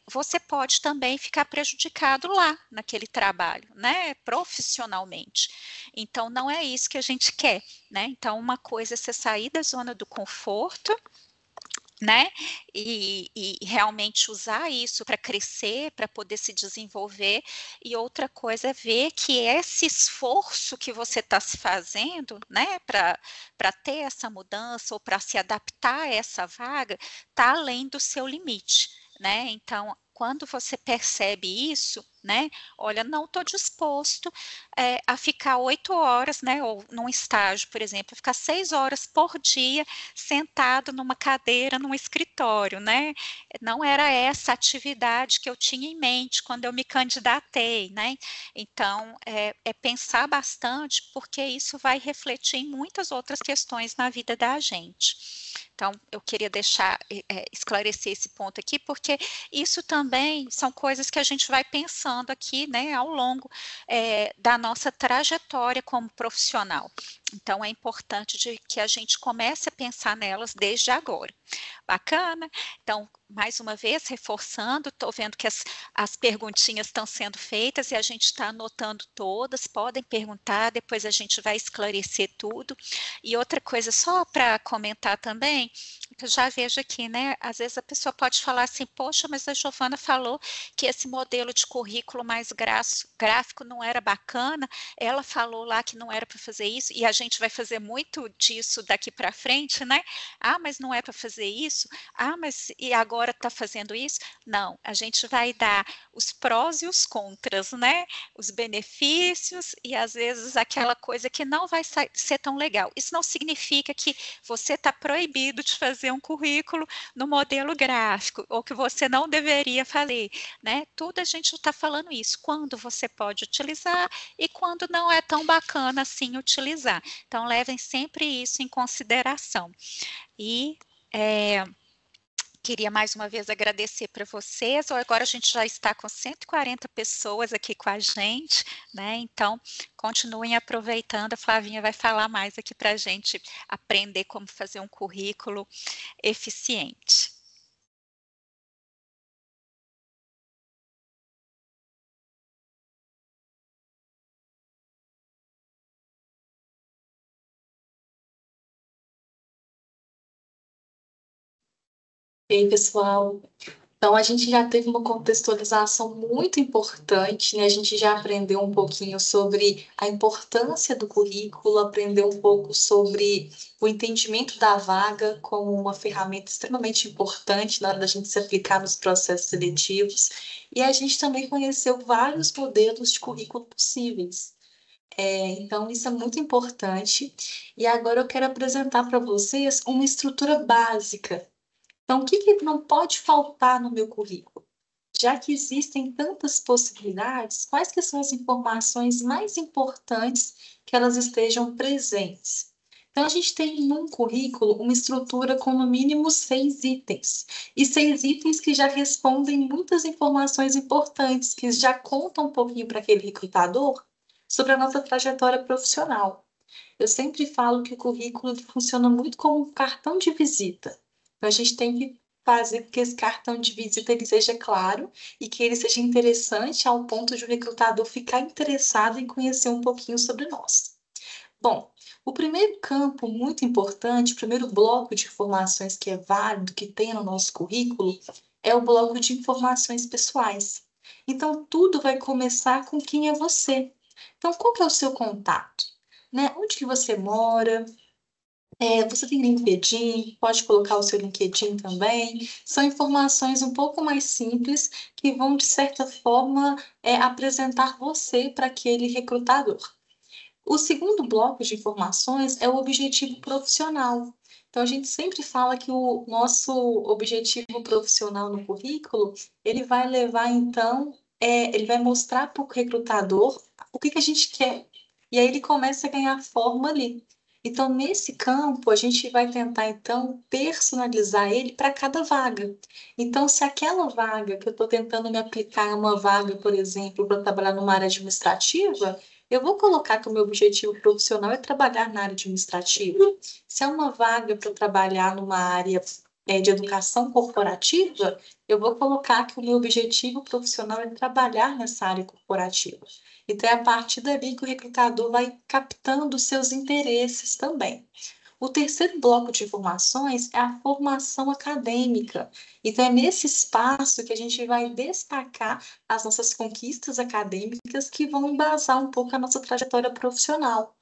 você pode também ficar prejudicado lá naquele trabalho, né, profissionalmente. Então não é isso que a gente quer, né? Então uma coisa é você sair da zona do conforto, né? E realmente usar isso para crescer, para poder se desenvolver. E outra coisa é ver que esse esforço que você está se fazendo, né, para ter essa mudança ou para se adaptar a essa vaga, está além do seu limite, né? Então, quando você percebe isso, né? Olha, não estou disposto a ficar 8 horas, né? Ou num estágio, por exemplo, ficar 6 horas por dia sentado numa cadeira, num escritório, né? Não era essa atividade que eu tinha em mente quando eu me candidatei, né? Então, é pensar bastante, porque isso vai refletir em muitas outras questões na vida da gente. Então, eu queria esclarecer esse ponto aqui, porque isso também são coisas que a gente vai pensando aqui, né, ao longo da nossa trajetória como profissional. Então, é importante que a gente comece a pensar nelas desde agora. Bacana? Então, mais uma vez, reforçando, estou vendo que as perguntinhas estão sendo feitas e a gente está anotando todas, podem perguntar, depois a gente vai esclarecer tudo. E outra coisa, só para comentar também, que eu já vejo aqui, né? Às vezes a pessoa pode falar assim, poxa, mas a Giovana falou que esse modelo de currículo mais gráfico não era bacana, ela falou lá que não era para fazer isso, e a gente vai fazer muito disso daqui para frente, né? Ah, mas não é para fazer isso? Ah, mas e agora está fazendo isso? Não, a gente vai dar os prós e os contras, né? Os benefícios e às vezes aquela coisa que não vai ser tão legal. Isso não significa que você está proibido de fazer um currículo no modelo gráfico ou que você não deveria fazer, né? Tudo a gente está falando isso, quando você pode utilizar e quando não é tão bacana assim utilizar. Então, levem sempre isso em consideração. E queria mais uma vez agradecer para vocês. Agora a gente já está com 140 pessoas aqui com a gente, né? Então, continuem aproveitando. A Flavinha vai falar mais aqui para a gente aprender como fazer um currículo eficiente. E aí, pessoal? Então, a gente já teve uma contextualização muito importante, né? A gente já aprendeu um pouquinho sobre a importância do currículo, aprendeu um pouco sobre o entendimento da vaga como uma ferramenta extremamente importante na hora da gente se aplicar nos processos seletivos. E a gente também conheceu vários modelos de currículo possíveis. Então, isso é muito importante. E agora eu quero apresentar para vocês uma estrutura básica. Então, o que não pode faltar no meu currículo? Já que existem tantas possibilidades, quais que são as informações mais importantes que elas estejam presentes? Então, a gente tem num currículo uma estrutura com no mínimo 6 itens. E 6 itens que já respondem muitas informações importantes, que já contam um pouquinho para aquele recrutador sobre a nossa trajetória profissional. Eu sempre falo que o currículo funciona muito como um cartão de visita. Então, a gente tem que fazer com que esse cartão de visita ele seja claro e que ele seja interessante ao ponto de o recrutador ficar interessado em conhecer um pouquinho sobre nós. Bom, o primeiro campo muito importante, o primeiro bloco de informações que é válido, que tem no nosso currículo, é o bloco de informações pessoais. Então, tudo vai começar com quem é você. Então, qual que é o seu contato? Né? Onde que você mora? Você tem LinkedIn, pode colocar o seu LinkedIn também. São informações um pouco mais simples que vão, de certa forma, apresentar você para aquele recrutador. O segundo bloco de informações é o objetivo profissional. Então, a gente sempre fala que o nosso objetivo profissional no currículo, ele vai levar, então, ele vai mostrar para o recrutador o que a gente quer. E aí ele começa a ganhar forma ali. Então, nesse campo, a gente vai tentar, então, personalizar ele para cada vaga. Então, se aquela vaga que eu estou tentando me aplicar é uma vaga, por exemplo, para trabalhar numa área administrativa, eu vou colocar que o meu objetivo profissional é trabalhar na área administrativa. Se é uma vaga para trabalhar numa área de educação corporativa, eu vou colocar que o meu objetivo profissional é trabalhar nessa área corporativa. Então, é a partir dali que o recrutador vai captando os seus interesses também. O terceiro bloco de informações é a formação acadêmica. Então, é nesse espaço que a gente vai destacar as nossas conquistas acadêmicas que vão embasar um pouco a nossa trajetória profissional.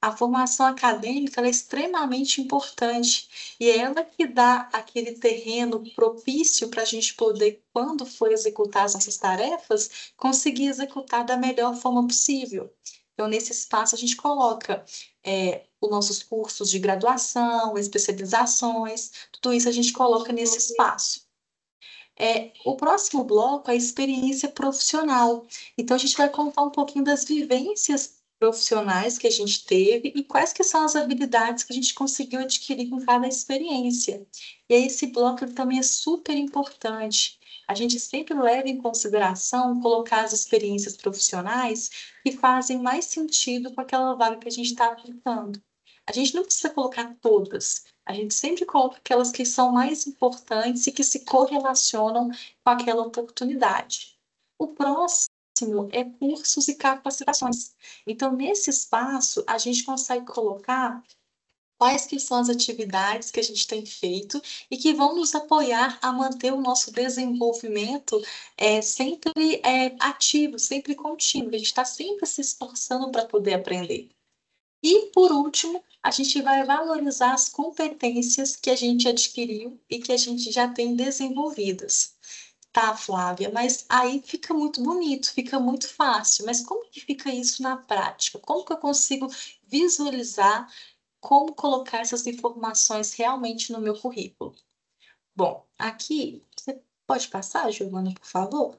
A formação acadêmica é extremamente importante e é ela que dá aquele terreno propício para a gente poder, quando for executar as nossas tarefas, conseguir executar da melhor forma possível. Então, nesse espaço, a gente coloca os nossos cursos de graduação, especializações, tudo isso a gente coloca nesse espaço. O próximo bloco é a experiência profissional. Então, a gente vai contar um pouquinho das vivências profissionais que a gente teve e quais que são as habilidades que a gente conseguiu adquirir com cada experiência. E aí, esse bloco também é super importante. A gente sempre leva em consideração colocar as experiências profissionais que fazem mais sentido com aquela vaga que a gente está aplicando. A gente não precisa colocar todas, a gente sempre coloca aquelas que são mais importantes e que se correlacionam com aquela oportunidade. O próximo é cursos e capacitações. Então, nesse espaço, a gente consegue colocar quais que são as atividades que a gente tem feito e que vão nos apoiar a manter o nosso desenvolvimento sempre ativo, sempre contínuo. A gente está sempre se esforçando para poder aprender. E, por último, a gente vai valorizar as competências que a gente adquiriu e que a gente já tem desenvolvidas. Tá, Flávia, mas aí fica muito bonito, fica muito fácil. Mas como que fica isso na prática? Como que eu consigo visualizar como colocar essas informações realmente no meu currículo? Bom, aqui, você pode passar, Giovana, por favor?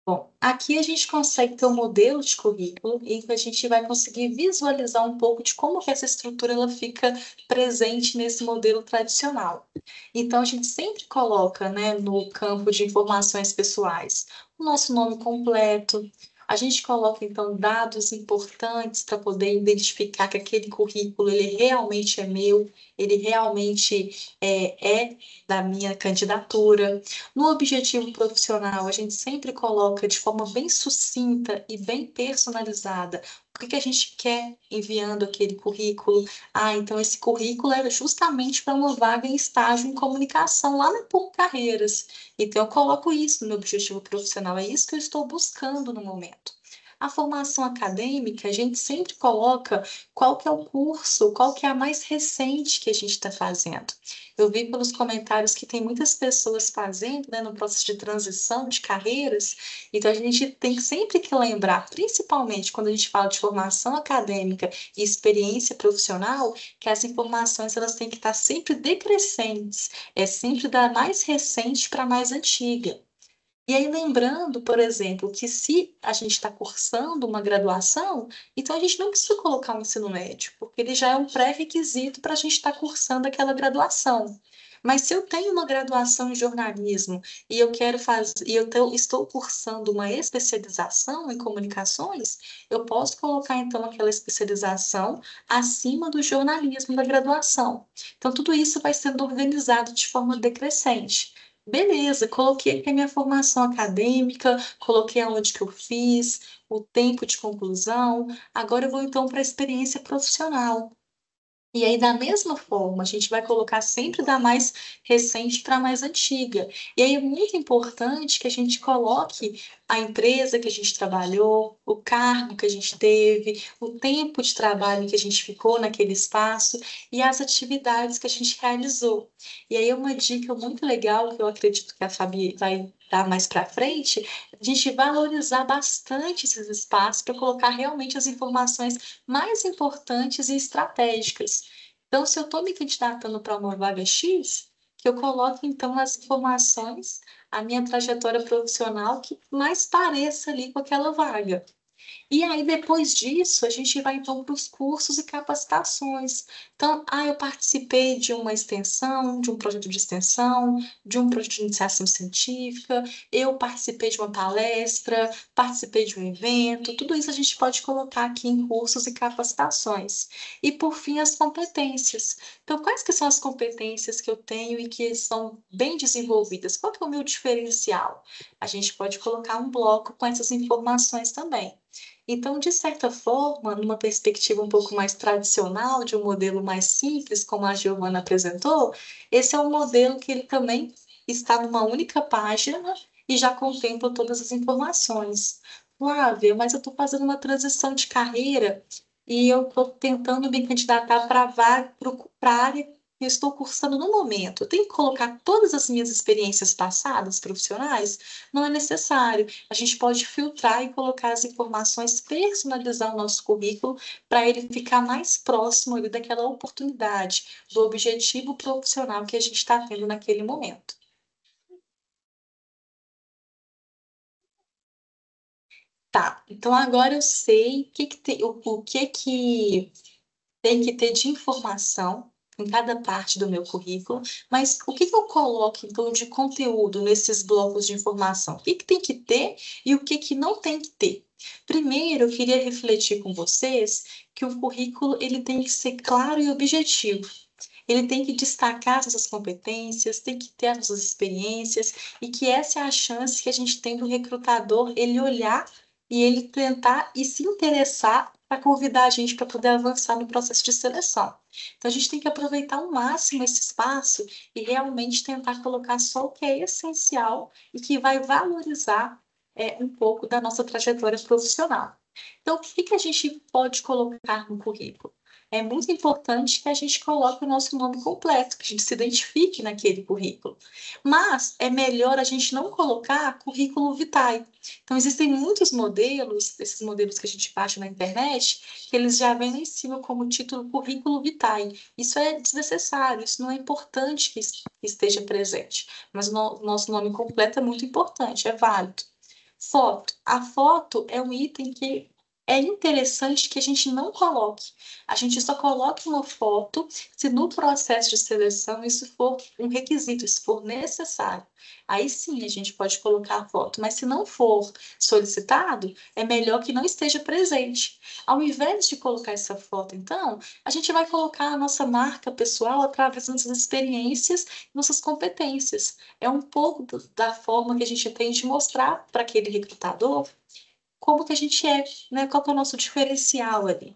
Bom, aqui a gente consegue ter um modelo de currículo em que a gente vai conseguir visualizar um pouco de como que essa estrutura ela fica presente nesse modelo tradicional. Então, a gente sempre coloca, né, no campo de informações pessoais o nosso nome completo, a gente coloca, então, dados importantes para poder identificar que aquele currículo ele realmente é meu, ele realmente é da minha candidatura. No objetivo profissional, a gente sempre coloca de forma bem sucinta e bem personalizada o que que a gente quer enviando aquele currículo. Ah, então esse currículo é justamente para uma vaga em estágio em comunicação lá na PUC Carreiras. Então eu coloco isso no meu objetivo profissional, é isso que eu estou buscando no momento. A formação acadêmica, a gente sempre coloca qual que é o curso, qual que é a mais recente que a gente está fazendo. Eu vi pelos comentários que tem muitas pessoas fazendo, né, no processo de transição de carreiras, então a gente tem sempre que lembrar, principalmente quando a gente fala de formação acadêmica e experiência profissional, que as informações elas têm que estar sempre decrescentes, é sempre da mais recente para a mais antiga. E aí, lembrando, por exemplo, que se a gente está cursando uma graduação, então a gente não precisa colocar o ensino médio, porque ele já é um pré-requisito para a gente estar cursando aquela graduação. Mas se eu tenho uma graduação em jornalismo e eu quero fazer, estou cursando uma especialização em comunicações, eu posso colocar então aquela especialização acima do jornalismo da graduação. Então, tudo isso vai sendo organizado de forma decrescente. Beleza, coloquei aqui a minha formação acadêmica, coloquei aonde que eu fiz, o tempo de conclusão. Agora eu vou então para a experiência profissional. E aí, da mesma forma, a gente vai colocar sempre da mais recente para a mais antiga. E aí é muito importante que a gente coloque a empresa que a gente trabalhou, o cargo que a gente teve, o tempo de trabalho que a gente ficou naquele espaço e as atividades que a gente realizou. E aí, uma dica muito legal que eu acredito que a Fabi vai dar mais para frente, a gente valorizar bastante esses espaços para colocar realmente as informações mais importantes e estratégicas. Então, se eu estou me candidatando para uma vaga X, que eu coloque, então, as informações, a minha trajetória profissional que mais pareça ali com aquela vaga. E aí, depois disso, a gente vai então para os cursos e capacitações. Então, eu participei de uma extensão, de um projeto de extensão, de um projeto de iniciação científica, eu participei de uma palestra, participei de um evento, tudo isso a gente pode colocar aqui em cursos e capacitações. E, por fim, as competências. Então, quais que são as competências que eu tenho e que são bem desenvolvidas? Qual que é o meu diferencial? A gente pode colocar um bloco com essas informações também. Então, de certa forma, numa perspectiva um pouco mais tradicional, de um modelo mais simples, como a Giovana apresentou, esse é um modelo que ele também está numa única página e já contempla todas as informações. Flávia, mas eu estou fazendo uma transição de carreira e eu estou tentando me candidatar para a área que eu estou cursando no momento. Eu tenho que colocar todas as minhas experiências passadas profissionais? Não é necessário. A gente pode filtrar e colocar as informações, personalizar o nosso currículo para ele ficar mais próximo ali daquela oportunidade, do objetivo profissional que a gente está tendo naquele momento. Tá, então agora eu sei o que que tem que ter de informação em cada parte do meu currículo, mas o que que eu coloco, então, de conteúdo nesses blocos de informação? O que que tem que ter e o que que não tem que ter? Primeiro, eu queria refletir com vocês que o currículo ele tem que ser claro e objetivo. Ele tem que destacar as nossas competências, tem que ter as nossas experiências, e que essa é a chance que a gente tem do recrutador ele olhar e ele tentar e se interessar para convidar a gente para poder avançar no processo de seleção. Então, a gente tem que aproveitar ao máximo esse espaço e realmente tentar colocar só o que é essencial e que vai valorizar um pouco da nossa trajetória profissional. Então, o que a gente pode colocar no currículo? É muito importante que a gente coloque o nosso nome completo, que a gente se identifique naquele currículo. Mas é melhor a gente não colocar currículo vitae. Então, existem muitos modelos, esses modelos que a gente baixa na internet, que eles já vêm lá em cima como título currículo vitae. Isso é desnecessário, isso não é importante que esteja presente. Mas o nosso nome completo é muito importante, é válido. Foto. A foto é um item que é interessante que a gente não coloque. A gente só coloque uma foto se no processo de seleção isso for um requisito, se for necessário. Aí sim a gente pode colocar a foto, mas se não for solicitado, é melhor que não esteja presente. Ao invés de colocar essa foto, então, a gente vai colocar a nossa marca pessoal através das nossas experiências, nossas competências. É um pouco da forma que a gente tem de mostrar para aquele recrutador como que a gente é, né? Qual que é o nosso diferencial ali.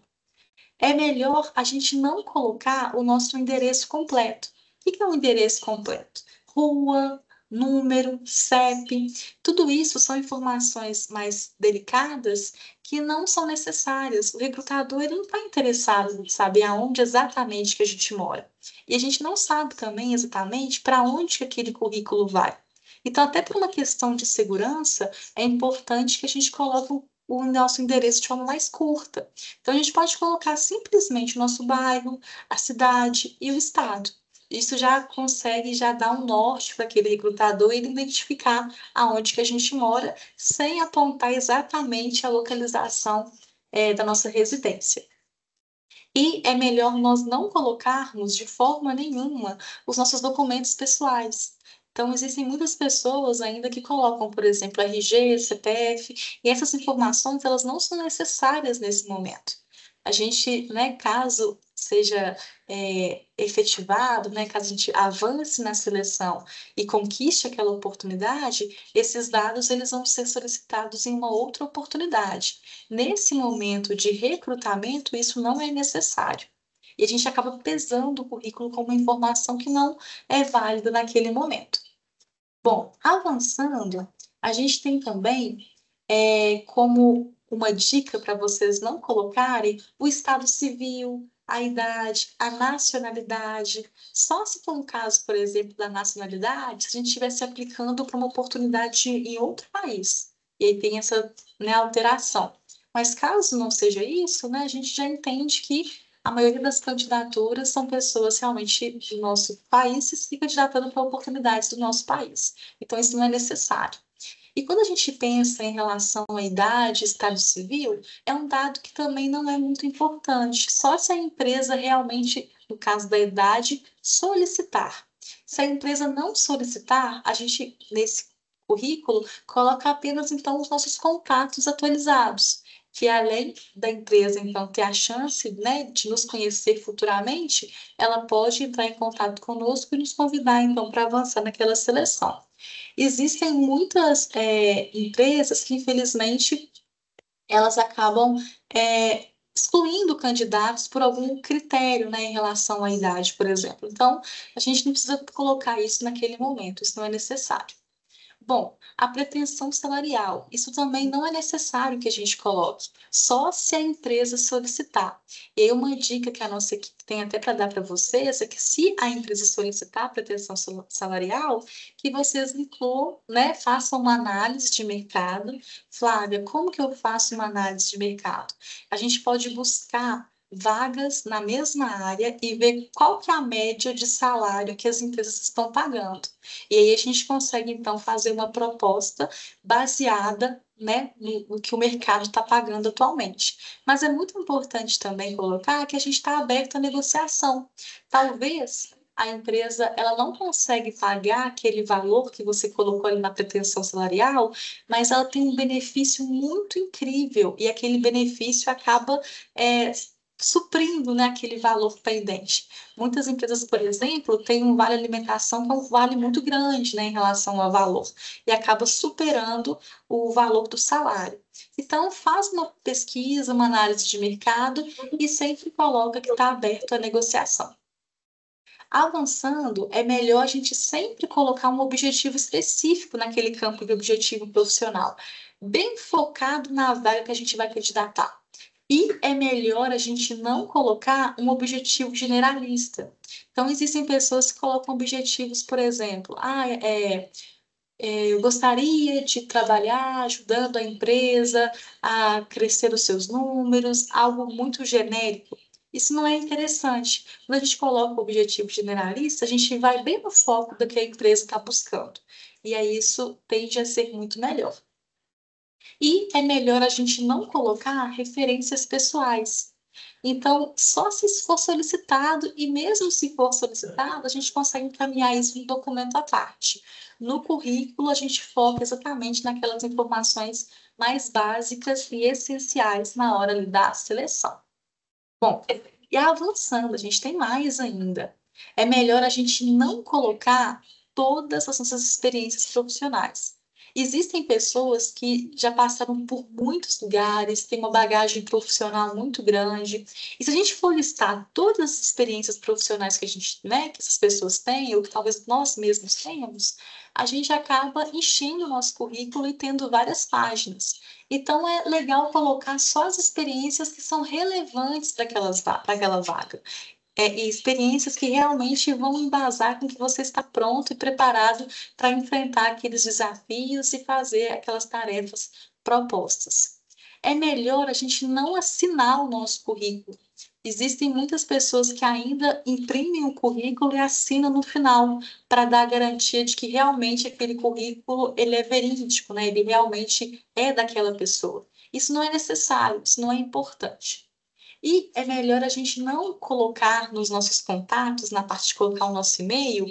É melhor a gente não colocar o nosso endereço completo. O que é um endereço completo? Rua, número, CEP, tudo isso são informações mais delicadas que não são necessárias. O recrutador ele não está interessado em saber aonde exatamente que a gente mora. E a gente não sabe também exatamente para onde que aquele currículo vai. Então, até por uma questão de segurança, é importante que a gente coloque o nosso endereço de forma mais curta. Então, a gente pode colocar simplesmente o nosso bairro, a cidade e o estado. Isso já consegue já dar um norte para aquele recrutador e ele identificar aonde que a gente mora, sem apontar exatamente a localização da nossa residência. E é melhor nós não colocarmos de forma nenhuma os nossos documentos pessoais. Então, existem muitas pessoas ainda que colocam, por exemplo, RG, CPF, e essas informações elas não são necessárias nesse momento. A gente, né, caso seja efetivado, né, caso a gente avance na seleção e conquiste aquela oportunidade, esses dados eles vão ser solicitados em uma outra oportunidade. Nesse momento de recrutamento, isso não é necessário. E a gente acaba pesando o currículo como uma informação que não é válida naquele momento. Bom, avançando, a gente tem também como uma dica para vocês não colocarem o estado civil, a idade, a nacionalidade. Só se for um caso, por exemplo, da nacionalidade, se a gente estivesse aplicando para uma oportunidade em outro país. E aí tem essa, né, alteração. Mas caso não seja isso, né, a gente já entende que a maioria das candidaturas são pessoas realmente do nosso país se candidatando para oportunidades do nosso país. Então, isso não é necessário. E quando a gente pensa em relação à idade, estado civil, é um dado que também não é muito importante. Só se a empresa realmente, no caso da idade, solicitar. Se a empresa não solicitar, a gente, nesse currículo, coloca apenas, então, os nossos contatos atualizados, que além da empresa, então, ter a chance, né, de nos conhecer futuramente, ela pode entrar em contato conosco e nos convidar, então, para avançar naquela seleção. Existem muitas empresas que, infelizmente, elas acabam excluindo candidatos por algum critério, né, em relação à idade, por exemplo. Então, a gente não precisa colocar isso naquele momento, isso não é necessário. Bom, a pretensão salarial, isso também não é necessário que a gente coloque, só se a empresa solicitar. E aí uma dica que a nossa equipe tem até para dar para vocês é que se a empresa solicitar a pretensão salarial, que vocês incluam, né, façam uma análise de mercado. Flávia, como que eu faço uma análise de mercado? A gente pode buscar vagas na mesma área e ver qual que é a média de salário que as empresas estão pagando. E aí a gente consegue, então, fazer uma proposta baseada, né, no que o mercado está pagando atualmente. Mas é muito importante também colocar que a gente está aberto à negociação. Talvez a empresa ela não consegue pagar aquele valor que você colocou ali na pretensão salarial, mas ela tem um benefício muito incrível e aquele benefício acaba suprindo, né, aquele valor pendente. Muitas empresas, por exemplo, têm um vale alimentação que é um vale muito grande, né, em relação ao valor, e acaba superando o valor do salário. Então, faz uma pesquisa, uma análise de mercado e sempre coloca que está aberto à negociação. Avançando, é melhor a gente sempre colocar um objetivo específico naquele campo de objetivo profissional, bem focado na vaga que a gente vai candidatar. E é melhor a gente não colocar um objetivo generalista. Então, existem pessoas que colocam objetivos, por exemplo, eu gostaria de trabalhar ajudando a empresa a crescer os seus números, algo muito genérico. Isso não é interessante. Quando a gente coloca o objetivo generalista, a gente vai bem no foco do que a empresa está buscando. E aí isso tende a ser muito melhor. E é melhor a gente não colocar referências pessoais. Então, só se for solicitado, e mesmo se for solicitado, a gente consegue encaminhar isso em documento à parte. No currículo, a gente foca exatamente naquelas informações mais básicas e essenciais na hora ali da seleção. Bom, e avançando, a gente tem mais ainda. É melhor a gente não colocar todas as nossas experiências profissionais. Existem pessoas que já passaram por muitos lugares, têm uma bagagem profissional muito grande. E se a gente for listar todas as experiências profissionais que a gente, né, que essas pessoas têm, ou que talvez nós mesmos tenhamos, a gente acaba enchendo o nosso currículo e tendo várias páginas. Então, é legal colocar só as experiências que são relevantes para aquela vaga. E experiências que realmente vão embasar com que você está pronto e preparado para enfrentar aqueles desafios e fazer aquelas tarefas propostas. É melhor a gente não assinar o nosso currículo. Existem muitas pessoas que ainda imprimem o currículo e assinam no final, para dar a garantia de que realmente aquele currículo ele é verídico, né? Ele realmente é daquela pessoa. Isso não é necessário, isso não é importante. E é melhor a gente não colocar nos nossos contatos, na parte de colocar o nosso e-mail,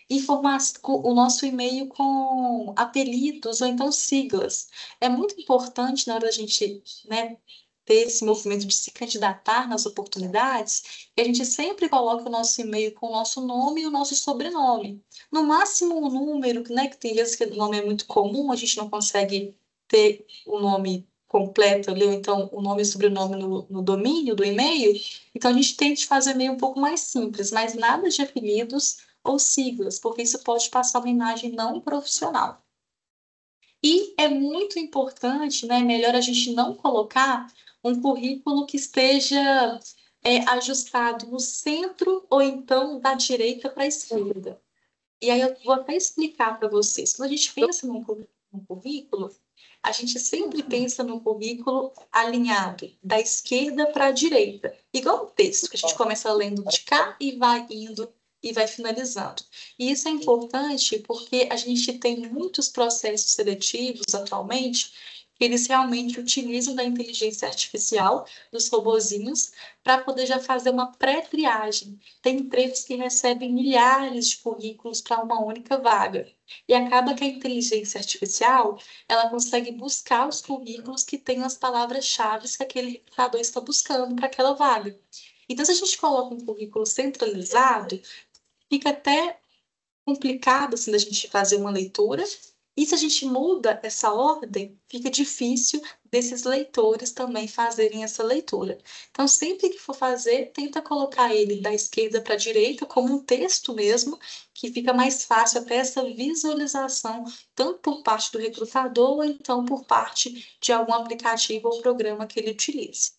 informar o nosso e-mail com apelidos ou então siglas. É muito importante na hora da gente, né, ter esse movimento de se candidatar nas oportunidades, que a gente sempre coloque o nosso e-mail com o nosso nome e o nosso sobrenome. No máximo um número, né, que tem vezes que o nome é muito comum, a gente não consegue ter o nome completo ali, ou então o nome e o sobrenome no domínio do e-mail, então a gente tente fazer meio um pouco mais simples, mas nada de apelidos ou siglas, porque isso pode passar uma imagem não profissional. E é muito importante, né? Melhor a gente não colocar um currículo que esteja ajustado no centro ou então da direita para a esquerda. E aí eu vou até explicar para vocês. Quando a gente pensa num currículo, a gente sempre pensa no currículo alinhado da esquerda para a direita, igual o texto, que a gente começa lendo de cá e vai indo e vai finalizando. E isso é importante porque a gente tem muitos processos seletivos atualmente que eles realmente utilizam da inteligência artificial, dos robozinhos, para poder já fazer uma pré-triagem. Tem empregos que recebem milhares de currículos para uma única vaga. E acaba que a inteligência artificial ela consegue buscar os currículos que têm as palavras-chave que aquele recrutador está buscando para aquela vaga. Então, se a gente coloca um currículo centralizado, fica até complicado assim, da gente fazer uma leitura. E se a gente muda essa ordem, fica difícil desses leitores também fazerem essa leitura. Então, sempre que for fazer, tenta colocar ele da esquerda para a direita, como um texto mesmo, que fica mais fácil até essa visualização, tanto por parte do recrutador, ou então por parte de algum aplicativo ou programa que ele utilize.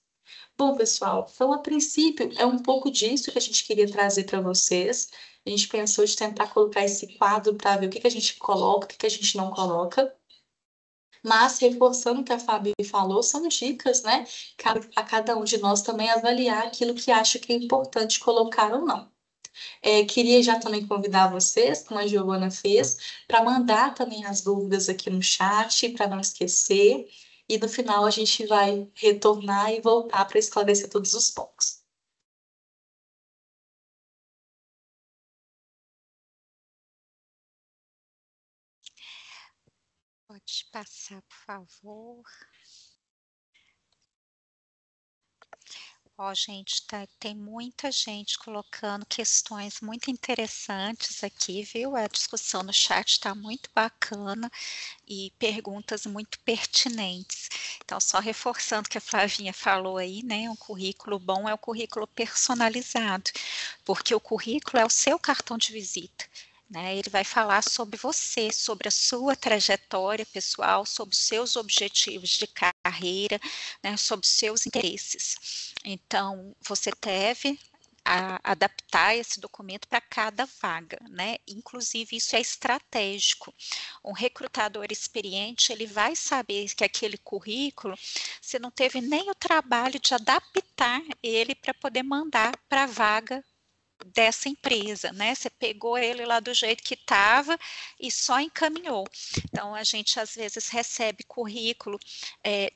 Bom, pessoal, então a princípio é um pouco disso que a gente queria trazer para vocês. A gente pensou de tentar colocar esse quadro para ver o que que a gente coloca, o que que a gente não coloca. Mas, reforçando o que a Fabi falou, são dicas, né? Cabe a cada um de nós também avaliar aquilo que acha que é importante colocar ou não. Queria já também convidar vocês, como a Giovana fez, para mandar também as dúvidas aqui no chat, para não esquecer. E no final a gente vai retornar e voltar para esclarecer todos os pontos. Pode passar, por favor. Ó, gente, tem muita gente colocando questões muito interessantes aqui, viu? A discussão no chat está muito bacana e perguntas muito pertinentes. Então, só reforçando o que a Flavinha falou aí, né? Um currículo bom é o currículo personalizado, porque o currículo é o seu cartão de visita, né? Ele vai falar sobre você, sobre a sua trajetória pessoal, sobre os seus objetivos de carreira, né? Sobre os seus interesses. Então, você deve adaptar esse documento para cada vaga, né? Inclusive, isso é estratégico. Um recrutador experiente, ele vai saber que aquele currículo, você não teve nem o trabalho de adaptar ele para poder mandar para a vaga dessa empresa, né? Você pegou ele lá do jeito que estava e só encaminhou. Então, a gente às vezes recebe currículo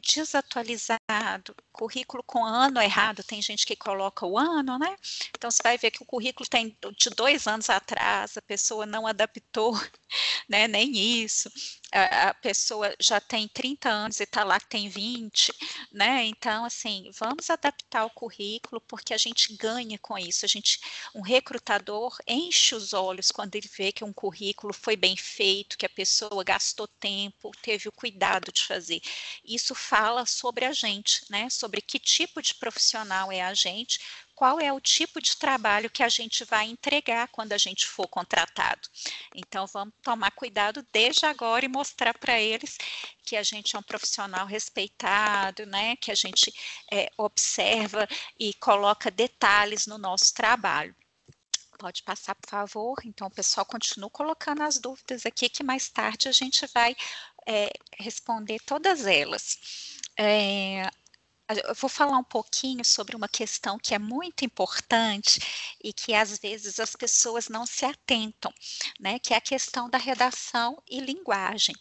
desatualizado, currículo com ano errado, tem gente que coloca o ano, né? Então, você vai ver que o currículo tem de 2 anos atrás, a pessoa não adaptou, né? Nem isso. A pessoa já tem 30 anos e está lá que tem 20, né? Então, assim, vamos adaptar o currículo, porque a gente ganha com isso. Um recrutador enche os olhos quando ele vê que um currículo foi bem feito, que a pessoa gastou tempo, teve o cuidado de fazer. Isso fala sobre a gente, né? Sobre que tipo de profissional é a gente, qual é o tipo de trabalho que a gente vai entregar quando a gente for contratado. Então, vamos tomar cuidado desde agora e mostrar para eles que a gente é um profissional respeitado, né? Que a gente observa e coloca detalhes no nosso trabalho. Pode passar, por favor. Então, o pessoal continua colocando as dúvidas aqui, que mais tarde a gente vai responder todas elas. Eu vou falar um pouquinho sobre uma questão que é muito importante e que às vezes as pessoas não se atentam, né? Que é a questão da redação e linguagem.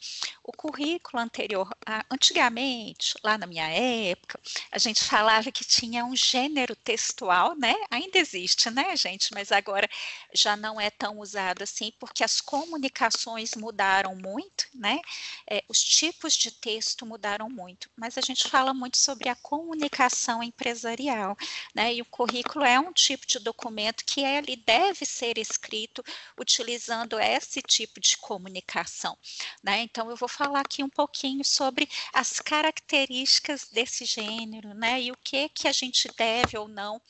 O currículo anterior, antigamente, lá na minha época, a gente falava que tinha um gênero textual, né? Ainda existe, né, gente? Mas agora já não é tão usado assim, porque as comunicações mudaram muito, né? Os tipos de texto mudaram muito, mas a gente fala muito sobre a comunicação empresarial, né? E o currículo é um tipo de documento que ele deve ser escrito utilizando esse tipo de comunicação, né? Então, eu vou falar aqui um pouquinho sobre as características desse gênero, né? E o que a gente deve ou não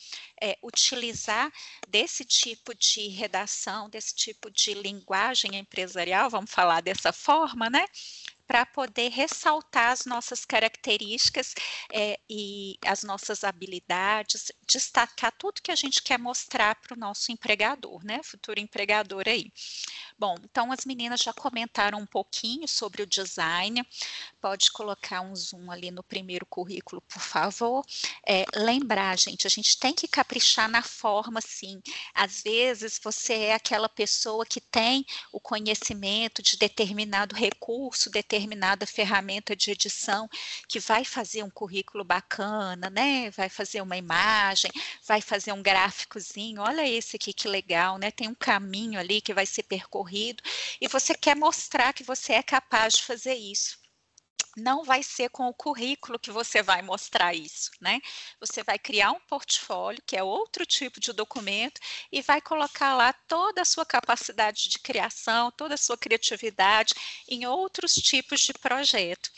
utilizar desse tipo de redação, desse tipo de linguagem empresarial, vamos falar dessa forma, né? Para poder ressaltar as nossas características e as nossas habilidades, destacar tudo que a gente quer mostrar para o nosso empregador, né? Futuro empregador aí. Bom, então as meninas já comentaram um pouquinho sobre o design. Pode colocar um zoom ali no primeiro currículo, por favor. Lembrar, gente, a gente tem que caprichar na forma, sim. Às vezes você é aquela pessoa que tem o conhecimento de determinado recurso, determinada ferramenta de edição, que vai fazer um currículo bacana, né? Vai fazer uma imagem, vai fazer um gráficozinho. Olha esse aqui que legal, né? Tem um caminho ali que vai ser percorrido e você quer mostrar que você é capaz de fazer isso. Não vai ser com o currículo que você vai mostrar isso, né? Você vai criar um portfólio, que é outro tipo de documento, e vai colocar lá toda a sua capacidade de criação, toda a sua criatividade em outros tipos de projeto.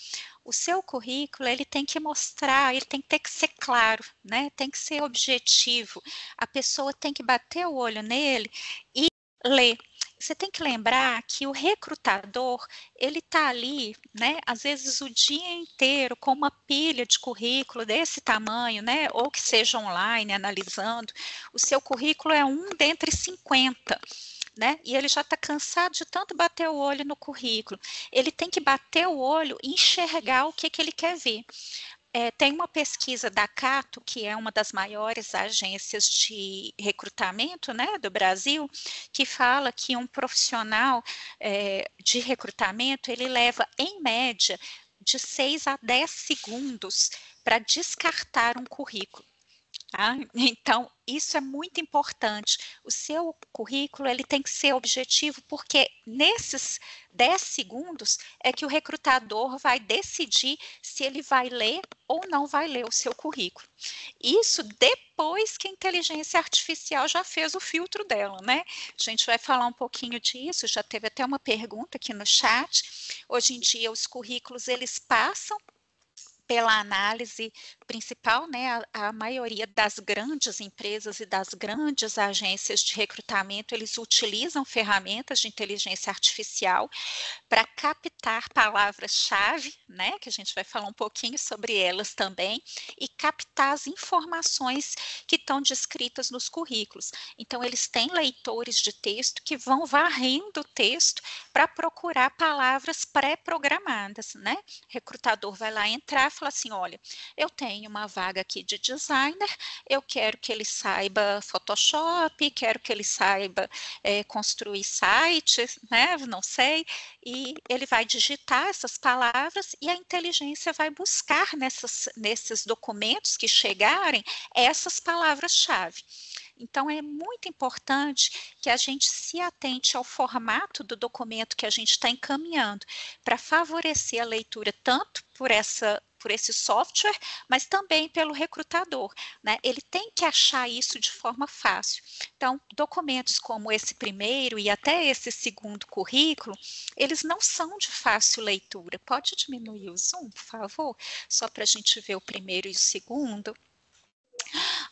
O seu currículo, ele tem que mostrar, ele tem que ter que ser claro, né? Tem que ser objetivo. A pessoa tem que bater o olho nele e ler. Você tem que lembrar que o recrutador, ele está ali, né, às vezes o dia inteiro com uma pilha de currículo desse tamanho, né, ou que seja online, analisando. O seu currículo é um dentre 50, né, e ele já está cansado de tanto bater o olho no currículo. Ele tem que bater o olho e enxergar o que ele quer ver. Tem uma pesquisa da Cato, que é uma das maiores agências de recrutamento, né, do Brasil, que fala que um profissional de recrutamento, ele leva, em média, de 6 a 10 segundos para descartar um currículo. Tá? Então, isso é muito importante. O seu currículo, ele tem que ser objetivo, porque nesses 10 segundos é que o recrutador vai decidir se ele vai ler ou não vai ler o seu currículo. Isso depois que a inteligência artificial já fez o filtro dela, né? A gente vai falar um pouquinho disso, já teve até uma pergunta aqui no chat. Hoje em dia, os currículos, eles passam pela análise principal, né, a maioria das grandes empresas e das grandes agências de recrutamento, eles utilizam ferramentas de inteligência artificial para captar palavras-chave, né, que a gente vai falar um pouquinho sobre elas também, e captar as informações que estão descritas nos currículos. Então, eles têm leitores de texto que vão varrendo o texto para procurar palavras pré-programadas, né? O recrutador vai lá entrar e fala assim, olha, eu tenho uma vaga aqui de designer, eu quero que ele saiba Photoshop, quero que ele saiba construir sites, né? Não sei, e ele vai digitar essas palavras e a inteligência vai buscar nesses documentos que chegarem essas palavras-chave. Então, é muito importante que a gente se atente ao formato do documento que a gente está encaminhando, para favorecer a leitura tanto por esse software, mas também pelo recrutador, né? Ele tem que achar isso de forma fácil. Então, documentos como esse primeiro e até esse segundo currículo, eles não são de fácil leitura. Pode diminuir o zoom, por favor? Só para a gente ver o primeiro e o segundo.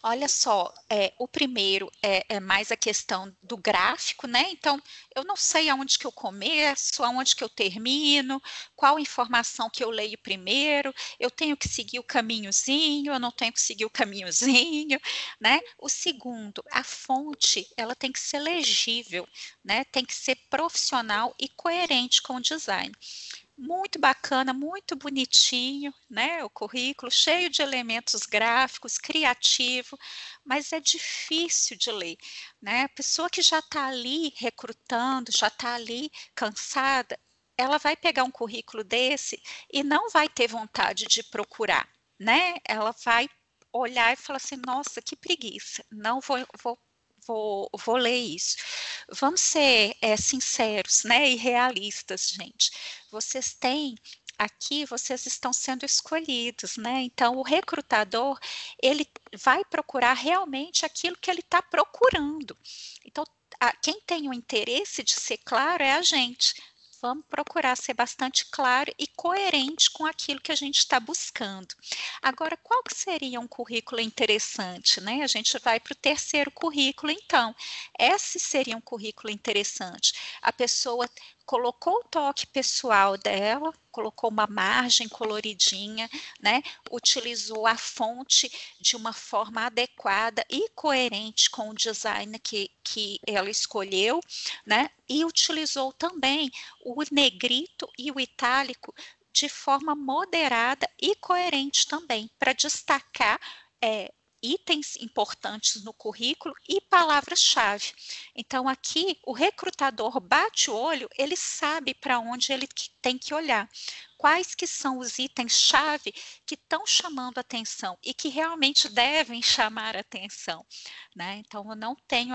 Olha só, o primeiro é mais a questão do gráfico, né? Então, eu não sei aonde que eu começo, aonde que eu termino, qual informação que eu leio primeiro, eu tenho que seguir o caminhozinho, eu não tenho que seguir o caminhozinho, né? O segundo, a fonte, ela tem que ser legível, né? Tem que ser profissional e coerente com o design. Muito bacana, muito bonitinho, né? O currículo cheio de elementos gráficos, criativo, mas é difícil de ler, né? A pessoa que já está ali recrutando, já está ali cansada, ela vai pegar um currículo desse e não vai ter vontade de procurar, né? Ela vai olhar e falar assim, nossa, que preguiça, não vou ler isso. Vamos ser sinceros, né, e realistas, gente. Vocês estão sendo escolhidos, né? Então, o recrutador, ele vai procurar realmente aquilo que ele está procurando. Então, quem tem o interesse de ser claro é a gente. Vamos procurar ser bastante claro e coerente com aquilo que a gente está buscando. Agora, qual que seria um currículo interessante, né? A gente vai para o terceiro currículo, então. Esse seria um currículo interessante. A pessoa colocou o toque pessoal dela, colocou uma margem coloridinha, né? Utilizou a fonte de uma forma adequada e coerente com o design que ela escolheu, né? E utilizou também o negrito e o itálico de forma moderada e coerente também, para destacar itens importantes no currículo e palavras-chave. Então, aqui, o recrutador bate o olho, ele sabe para onde ele tem que olhar. Quais que são os itens-chave que estão chamando atenção e que realmente devem chamar atenção, né? Então, eu não tenho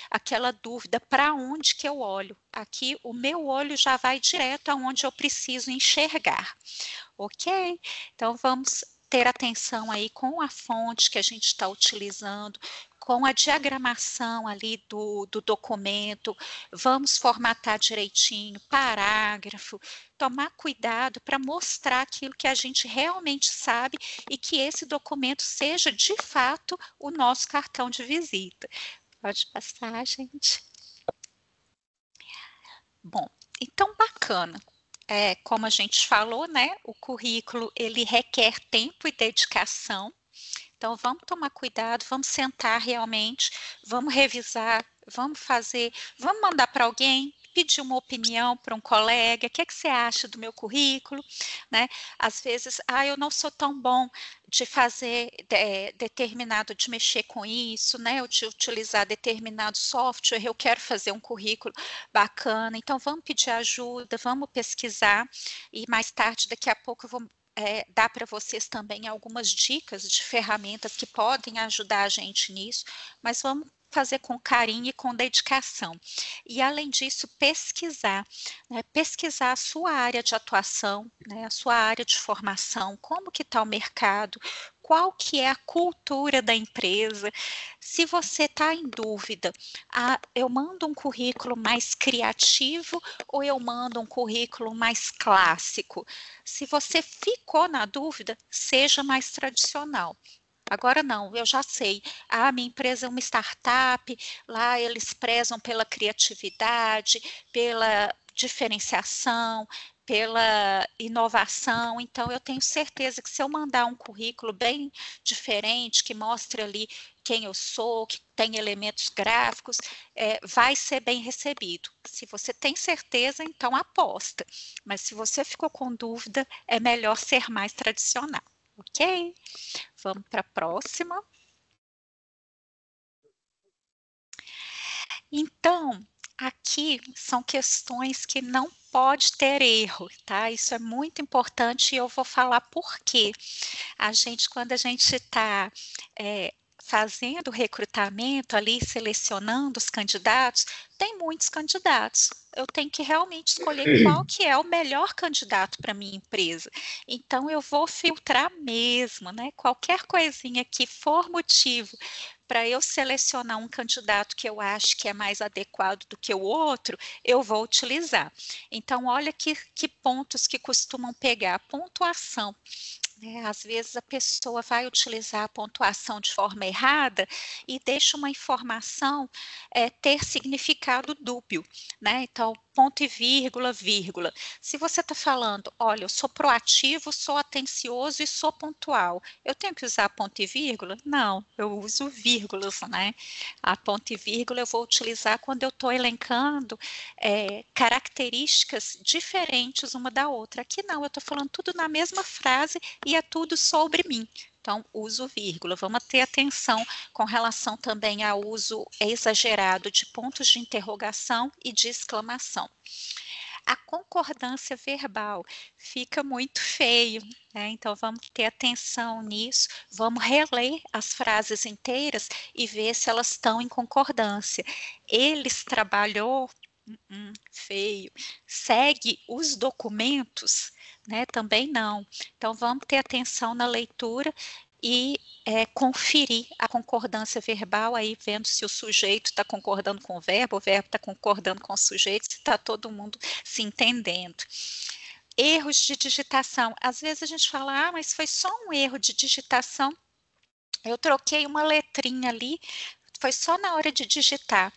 aquela dúvida para onde que eu olho. Aqui, o meu olho já vai direto aonde eu preciso enxergar, ok? Então, vamos ter atenção aí com a fonte que a gente está utilizando, com a diagramação ali do documento, vamos formatar direitinho, parágrafo, tomar cuidado para mostrar aquilo que a gente realmente sabe e que esse documento seja, de fato, o nosso cartão de visita. Pode passar, gente. Bom, então bacana. Como a gente falou, né, o currículo, ele requer tempo e dedicação, então vamos tomar cuidado, vamos sentar realmente, vamos revisar, vamos mandar para alguém, pedir uma opinião para um colega, o que você acha do meu currículo, né? Às vezes, eu não sou tão bom de fazer de mexer com isso, né? Ou de utilizar determinado software, eu quero fazer um currículo bacana, então vamos pedir ajuda, vamos pesquisar, e mais tarde, daqui a pouco eu vou dar para vocês também algumas dicas de ferramentas que podem ajudar a gente nisso, mas vamos fazer com carinho e com dedicação. E, além disso, pesquisar, né? Pesquisar a sua área de atuação, né? A sua área de formação, como que está o mercado, qual que é a cultura da empresa. Se você está em dúvida, eu mando um currículo mais criativo ou eu mando um currículo mais clássico? Se você ficou na dúvida, seja mais tradicional. Agora não, eu já sei, minha empresa é uma startup, lá eles prezam pela criatividade, pela diferenciação, pela inovação, então eu tenho certeza que se eu mandar um currículo bem diferente, que mostre ali quem eu sou, que tem elementos gráficos, vai ser bem recebido. Se você tem certeza, então aposta, mas se você ficou com dúvida, é melhor ser mais tradicional. Ok? Vamos para a próxima. Então, aqui são questões que não pode ter erro, tá? Isso é muito importante e eu vou falar por quê. Quando a gente está fazendo recrutamento ali, selecionando os candidatos, tem muitos candidatos. Eu tenho que realmente escolher qual que é o melhor candidato para a minha empresa. Então, eu vou filtrar mesmo, né? Qualquer coisinha que for motivo para eu selecionar um candidato que eu acho que é mais adequado do que o outro, eu vou utilizar. Então, olha que pontos que costumam pegar. Pontuação. Às vezes a pessoa vai utilizar a pontuação de forma errada e deixa uma informação ter significado dúbio, né? Então, ponto e vírgula, vírgula. Se você está falando, olha, eu sou proativo, sou atencioso e sou pontual, eu tenho que usar ponto e vírgula? Não, eu uso vírgulas, né? A ponto e vírgula eu vou utilizar quando eu estou elencando características diferentes uma da outra. Aqui não, eu estou falando tudo na mesma frase e é tudo sobre mim. Então, uso vírgula. Vamos ter atenção com relação também ao uso exagerado de pontos de interrogação e de exclamação. A concordância verbal fica muito feio, né? Então, vamos ter atenção nisso, vamos reler as frases inteiras e ver se elas estão em concordância. Eles trabalhou, feio. Segue os documentos, né? Também não. Então, vamos ter atenção na leitura e conferir a concordância verbal, aí vendo se o sujeito está concordando com o verbo está concordando com o sujeito, se está todo mundo se entendendo. Erros de digitação. Às vezes a gente fala, mas foi só um erro de digitação, eu troquei uma letrinha ali, foi só na hora de digitar.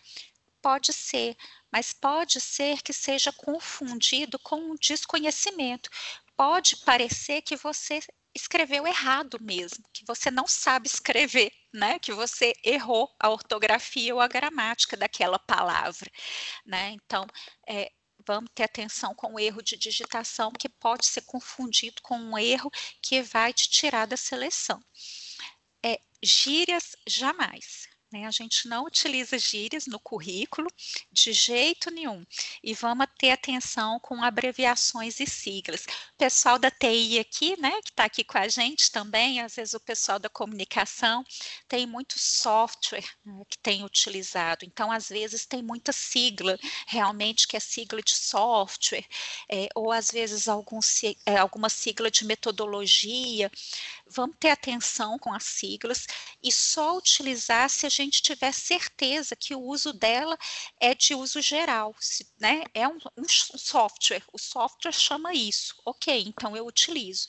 Pode ser, mas pode ser que seja confundido com um desconhecimento. Pode parecer que você escreveu errado mesmo, que você não sabe escrever, né? Que você errou a ortografia ou a gramática daquela palavra, né? Então, vamos ter atenção com o erro de digitação, que pode ser confundido com um erro que vai te tirar da seleção. Gírias, jamais. A gente não utiliza gírias no currículo de jeito nenhum. E vamos ter atenção com abreviações e siglas. O pessoal da TI aqui, né, que está aqui com a gente também, às vezes o pessoal da comunicação, tem muito software, né, que tem utilizado. Então, às vezes, tem muita sigla, realmente, que é sigla de software, ou às vezes alguma sigla de metodologia. Vamos ter atenção com as siglas e só utilizar se a gente tiver certeza que o uso dela é de uso geral, né? É um software, o software chama isso, ok, então eu utilizo.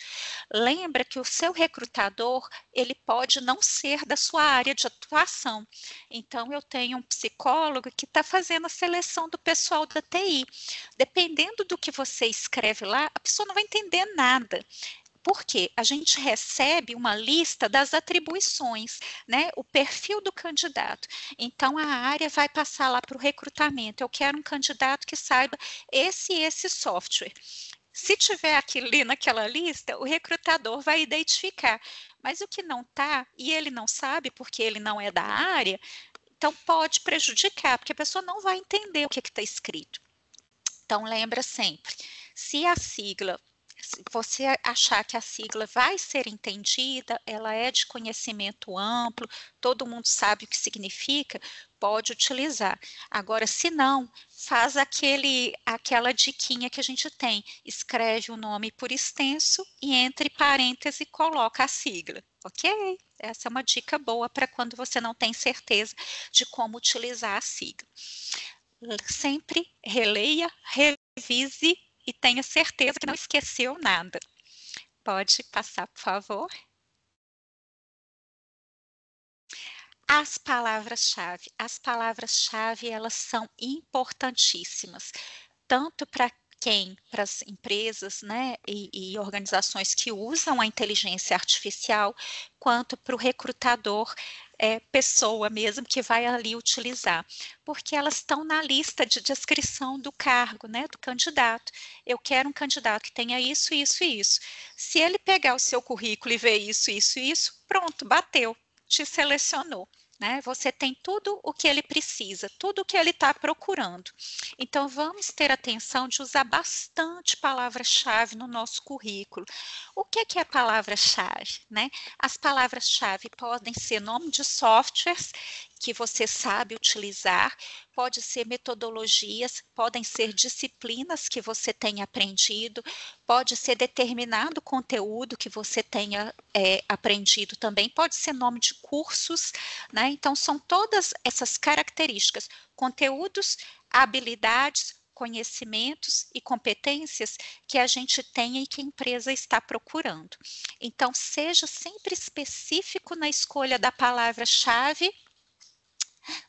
Lembra que o seu recrutador, ele pode não ser da sua área de atuação, então eu tenho um psicólogo que está fazendo a seleção do pessoal da TI, dependendo do que você escreve lá, a pessoa não vai entender nada. Porque a gente recebe uma lista das atribuições, né? O perfil do candidato. Então, a área vai passar lá para o recrutamento. Eu quero um candidato que saiba esse software. Se tiver ali naquela lista, o recrutador vai identificar. Mas o que não está, e ele não sabe porque ele não é da área, então pode prejudicar, porque a pessoa não vai entender o que está escrito. Então, lembra sempre, se a sigla se você achar que a sigla vai ser entendida, ela é de conhecimento amplo, todo mundo sabe o que significa, pode utilizar. Agora, se não, faz aquela diquinha que a gente tem, escreve o nome por extenso e entre parênteses coloca a sigla, ok? Essa é uma dica boa para quando você não tem certeza de como utilizar a sigla. Sempre releia, revise e tenha certeza que não esqueceu nada. Pode passar, por favor. As palavras-chave. As palavras-chave, elas são importantíssimas, tanto para para as empresas, né, e organizações que usam a inteligência artificial, quanto para o recrutador, pessoa mesmo que vai ali utilizar, porque elas estão na lista de descrição do cargo, né, do candidato. Eu quero um candidato que tenha isso, isso e isso. Se ele pegar o seu currículo e ver isso, isso e isso, pronto, bateu, te selecionou. Né? Você tem tudo o que ele precisa, tudo o que ele está procurando. Então, vamos ter atenção de usar bastante palavra-chave no nosso currículo. O que é palavra-chave? Né? As palavras-chave podem ser nome de softwares que você sabe utilizar, pode ser metodologias, podem ser disciplinas que você tenha aprendido, pode ser determinado conteúdo que você tenha aprendido também, pode ser nome de cursos, né? Então, são todas essas características, conteúdos, habilidades, conhecimentos e competências que a gente tem e que a empresa está procurando. Então, seja sempre específico na escolha da palavra-chave,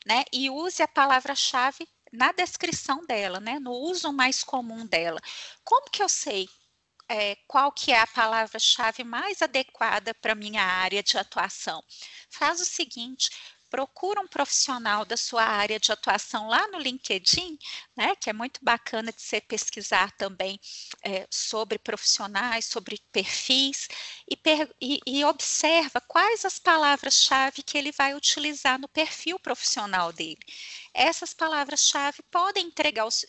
né? E use a palavra-chave na descrição dela, né? No uso mais comum dela. Como que eu sei qual que é a palavra-chave mais adequada para a minha área de atuação? Faz o seguinte, procura um profissional da sua área de atuação lá no LinkedIn, né, que é muito bacana de você pesquisar também sobre profissionais, sobre perfis, e observa quais as palavras-chave que ele vai utilizar no perfil profissional dele. Essas palavras-chave podem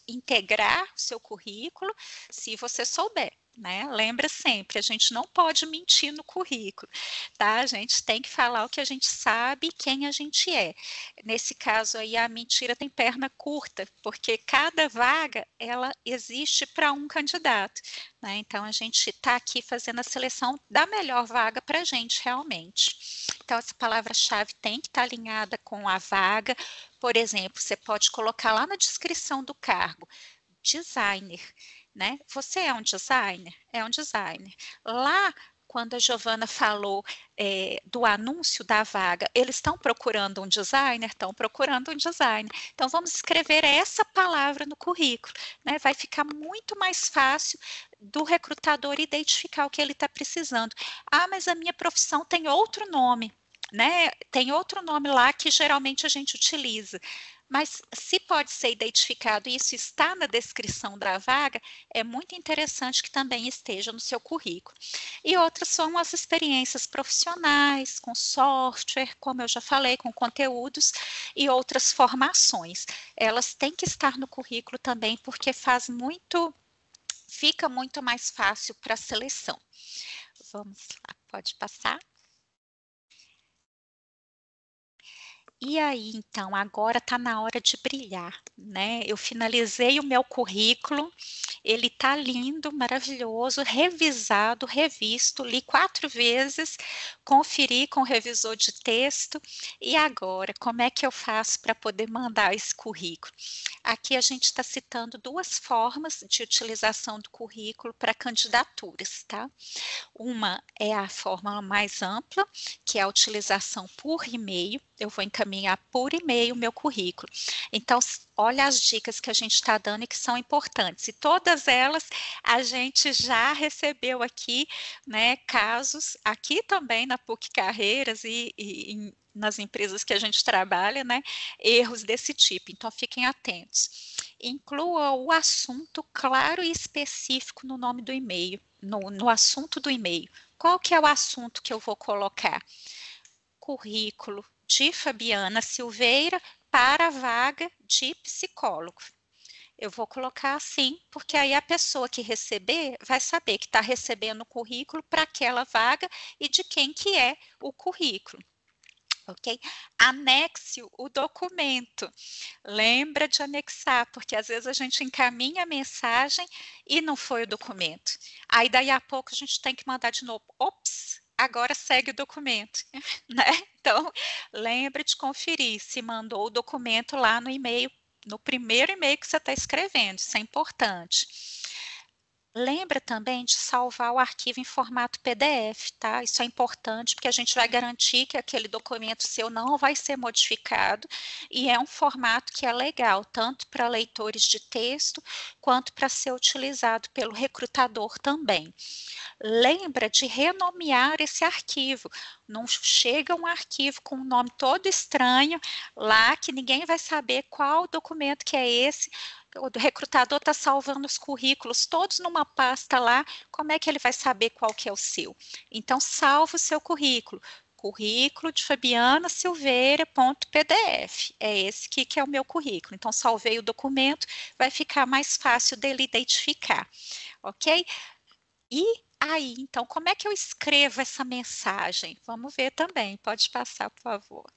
integrar o seu currículo, se você souber. Né? Lembra sempre, a gente não pode mentir no currículo, tá? A gente tem que falar o que a gente sabe e quem a gente é. Nesse caso aí, a mentira tem perna curta, porque cada vaga, ela existe para um candidato, né? Então, a gente está aqui fazendo a seleção da melhor vaga para a gente, realmente. Então, essa palavra-chave tem que estar alinhada com a vaga. Por exemplo, você pode colocar lá na descrição do cargo, designer, né? Você é um designer? É um designer. Lá, quando a Giovana falou do anúncio da vaga, eles estão procurando um designer? Estão procurando um designer. Então, vamos escrever essa palavra no currículo, né? Vai ficar muito mais fácil do recrutador identificar o que ele está precisando. Ah, mas a minha profissão tem outro nome, né? Tem outro nome lá que geralmente a gente utiliza. Mas se pode ser identificado e isso está na descrição da vaga, é muito interessante que também esteja no seu currículo. E outras são as experiências profissionais, com software, como eu já falei, com conteúdos e outras formações. Elas têm que estar no currículo também, porque fica muito mais fácil para a seleção. Vamos lá, pode passar. E aí, então, agora está na hora de brilhar, né? Eu finalizei o meu currículo, ele está lindo, maravilhoso, revisado, revisto, li 4 vezes, conferi com o revisor de texto. E agora, como é que eu faço para poder mandar esse currículo? Aqui a gente está citando 2 formas de utilização do currículo para candidaturas, tá? Uma é a forma mais ampla, que é a utilização por e-mail. Eu vou encaminhar por e-mail o meu currículo. Então, olha as dicas que a gente está dando e que são importantes. E todas elas a gente já recebeu aqui, né, casos, aqui também na PUC Carreiras e nas empresas que a gente trabalha, né, erros desse tipo. Então, fiquem atentos. Inclua o assunto claro e específico no nome do e-mail, no assunto do e-mail. Qual que é o assunto que eu vou colocar? Currículo de Fabiana Silveira para a vaga de psicólogo. Eu vou colocar assim, porque aí a pessoa que receber vai saber que está recebendo o currículo para aquela vaga e de quem que é o currículo. Ok? Anexe o documento. Lembra de anexar, porque às vezes a gente encaminha a mensagem e não foi o documento. Aí daí a pouco a gente tem que mandar de novo. Ops, agora segue o documento, né? Então, lembra de conferir se mandou o documento lá no e-mail, no primeiro e-mail que você está escrevendo, isso é importante. Lembra também de salvar o arquivo em formato PDF, tá? Isso é importante porque a gente vai garantir que aquele documento seu não vai ser modificado e é um formato que é legal, tanto para leitores de texto quanto para ser utilizado pelo recrutador também. Lembra de renomear esse arquivo. Não chega um arquivo com um nome todo estranho lá que ninguém vai saber qual documento que é esse. O recrutador está salvando os currículos todos numa pasta lá, como é que ele vai saber qual que é o seu? Então, salva o seu currículo. Currículo de Fabiana Silveira.pdf. É esse que é o meu currículo. Então, salvei o documento, vai ficar mais fácil dele identificar. Ok? E aí, então, como é que eu escrevo essa mensagem? Vamos ver também. Pode passar, por favor.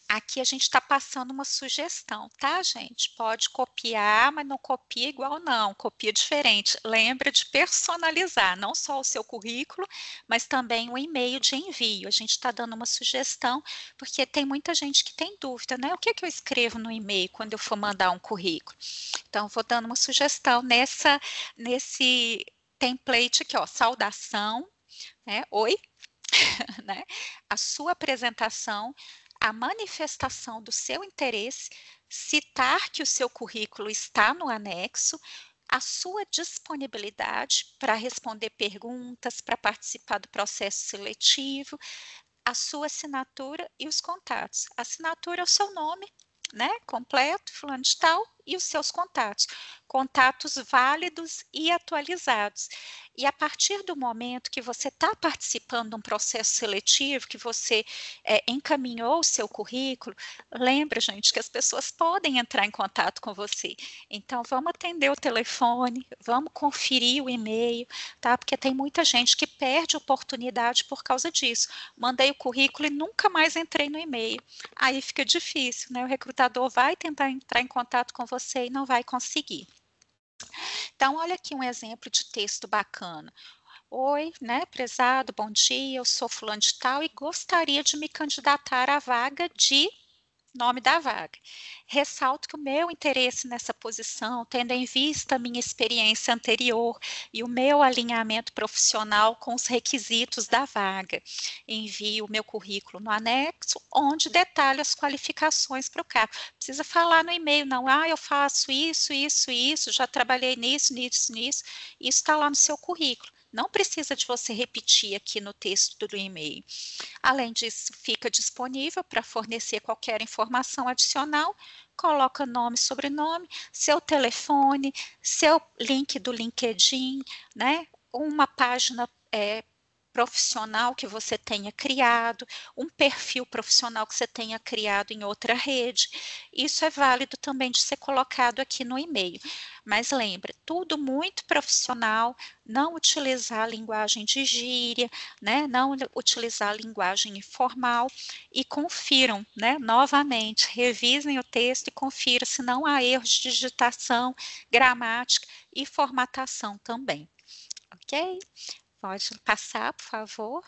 Aqui a gente está passando uma sugestão, tá, gente? Pode copiar, mas não copia igual não, copia diferente. Lembra de personalizar, não só o seu currículo, mas também o e-mail de envio. A gente está dando uma sugestão, porque tem muita gente que tem dúvida, né? O que eu escrevo no e-mail quando eu for mandar um currículo? Então, vou dando uma sugestão nesse template aqui, ó, saudação, né? Oi, né? A sua apresentação, a manifestação do seu interesse, citar que o seu currículo está no anexo, a sua disponibilidade para responder perguntas, para participar do processo seletivo, a sua assinatura e os contatos. A assinatura é o seu nome, né, completo, fulano de tal, e os seus contatos. Contatos válidos e atualizados. E a partir do momento que você está participando de um processo seletivo, que você encaminhou o seu currículo, lembra, gente, que as pessoas podem entrar em contato com você. Então, vamos atender o telefone, vamos conferir o e-mail, tá? Porque tem muita gente que perde oportunidade por causa disso. Mandei o currículo e nunca mais entrei no e-mail. Aí fica difícil, né? O recrutador vai tentar entrar em contato com você e não vai conseguir. Então, olha aqui um exemplo de texto bacana. Oi, né, prezado, bom dia, eu sou fulano de tal e gostaria de me candidatar à vaga de nome da vaga. Ressalto que o meu interesse nessa posição, tendo em vista a minha experiência anterior e o meu alinhamento profissional com os requisitos da vaga. Envio o meu currículo no anexo, onde detalho as qualificações para o cargo. Precisa falar no e-mail, não, eu faço isso, já trabalhei nisso. Isso está lá no seu currículo. Não precisa de você repetir aqui no texto do e-mail. Além disso, fica disponível para fornecer qualquer informação adicional. Coloca nome, sobrenome, seu telefone, seu link do LinkedIn, né? Uma página profissional que você tenha criado, um perfil profissional que você tenha criado em outra rede. Isso é válido também de ser colocado aqui no e-mail. Mas lembra, tudo muito profissional, não utilizar a linguagem de gíria, né? Não utilizar a linguagem informal e confiram, né? Novamente, revisem o texto e confiram se não há erros de digitação, gramática e formatação também. Ok? Pode passar, por favor.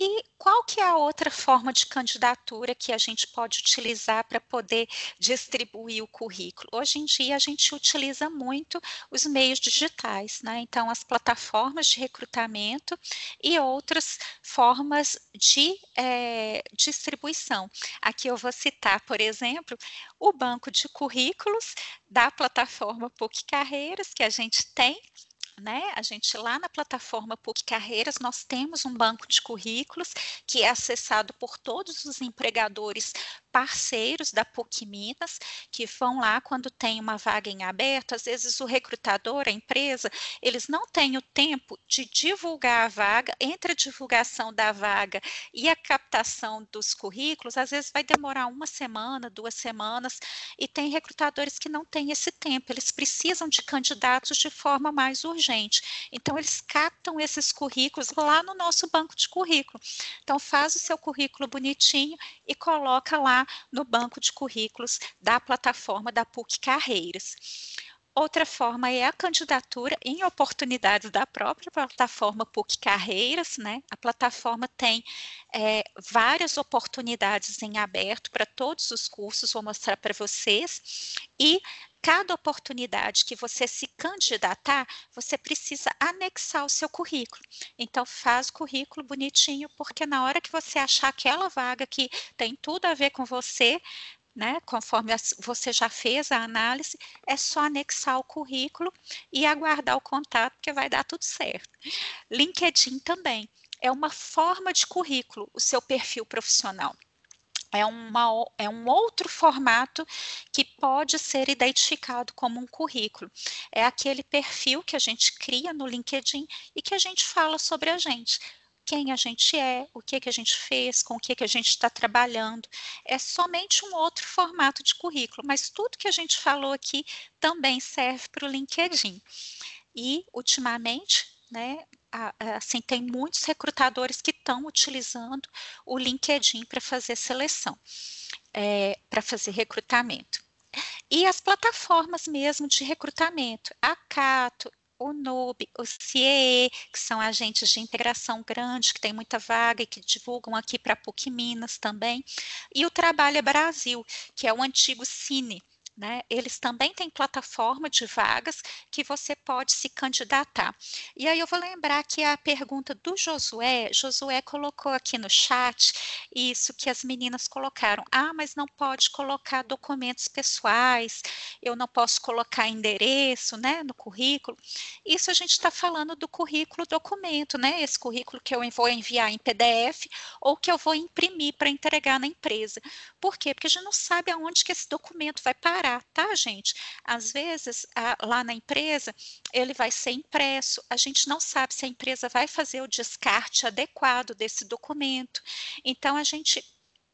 E qual que é a outra forma de candidatura que a gente pode utilizar para poder distribuir o currículo? Hoje em dia a gente utiliza muito os meios digitais, né? Então as plataformas de recrutamento e outras formas de distribuição. Aqui eu vou citar, por exemplo, o banco de currículos da plataforma PUC Carreiras que a gente tem, né? A gente lá na plataforma PUC Carreiras, nós temos um banco de currículos que é acessado por todos os empregadores parceiros da PUC Minas, que vão lá quando tem uma vaga em aberto. Às vezes o recrutador, a empresa, eles não têm o tempo de divulgar a vaga. Entre a divulgação da vaga e a captação dos currículos, às vezes vai demorar 1 semana, 2 semanas, e tem recrutadores que não têm esse tempo, eles precisam de candidatos de forma mais urgente. Então, eles captam esses currículos lá no nosso banco de currículo. Então, faz o seu currículo bonitinho e coloca lá no banco de currículos da plataforma da PUC Carreiras. Outra forma é a candidatura em oportunidades da própria plataforma PUC Carreiras, né? A plataforma tem várias oportunidades em aberto para todos os cursos, vou mostrar para vocês, e cada oportunidade que você se candidatar, você precisa anexar o seu currículo. Então, faz o currículo bonitinho, porque na hora que você achar aquela vaga que tem tudo a ver com você, né, conforme você já fez a análise, é só anexar o currículo e aguardar o contato, que vai dar tudo certo. LinkedIn também é uma forma de currículo, o seu perfil profissional. É um outro formato que pode ser identificado como um currículo. É aquele perfil que a gente cria no LinkedIn e que a gente fala sobre a gente. Quem a gente é, o que a gente fez, com o que a gente está trabalhando. É somente um outro formato de currículo, mas tudo que a gente falou aqui também serve para o LinkedIn. E, ultimamente, né, assim, tem muitos recrutadores que estão utilizando o LinkedIn para fazer seleção, para fazer recrutamento. E as plataformas mesmo de recrutamento, a Cato, o Nube, o CIEE, que são agentes de integração grande, que tem muita vaga e que divulgam aqui para a PUC Minas também, e o Trabalha Brasil, que é o antigo Cine, né? Eles também têm plataforma de vagas que você pode se candidatar. E aí eu vou lembrar que a pergunta do Josué colocou aqui no chat isso que as meninas colocaram. Ah, mas não pode colocar documentos pessoais, eu não posso colocar endereço, né, no currículo. Isso a gente está falando do currículo documento, né? Esse currículo que eu vou enviar em PDF ou que eu vou imprimir para entregar na empresa. Por quê? Porque a gente não sabe aonde que esse documento vai parar, tá, gente? Às vezes, lá na empresa, ele vai ser impresso, a gente não sabe se a empresa vai fazer o descarte adequado desse documento. Então, a gente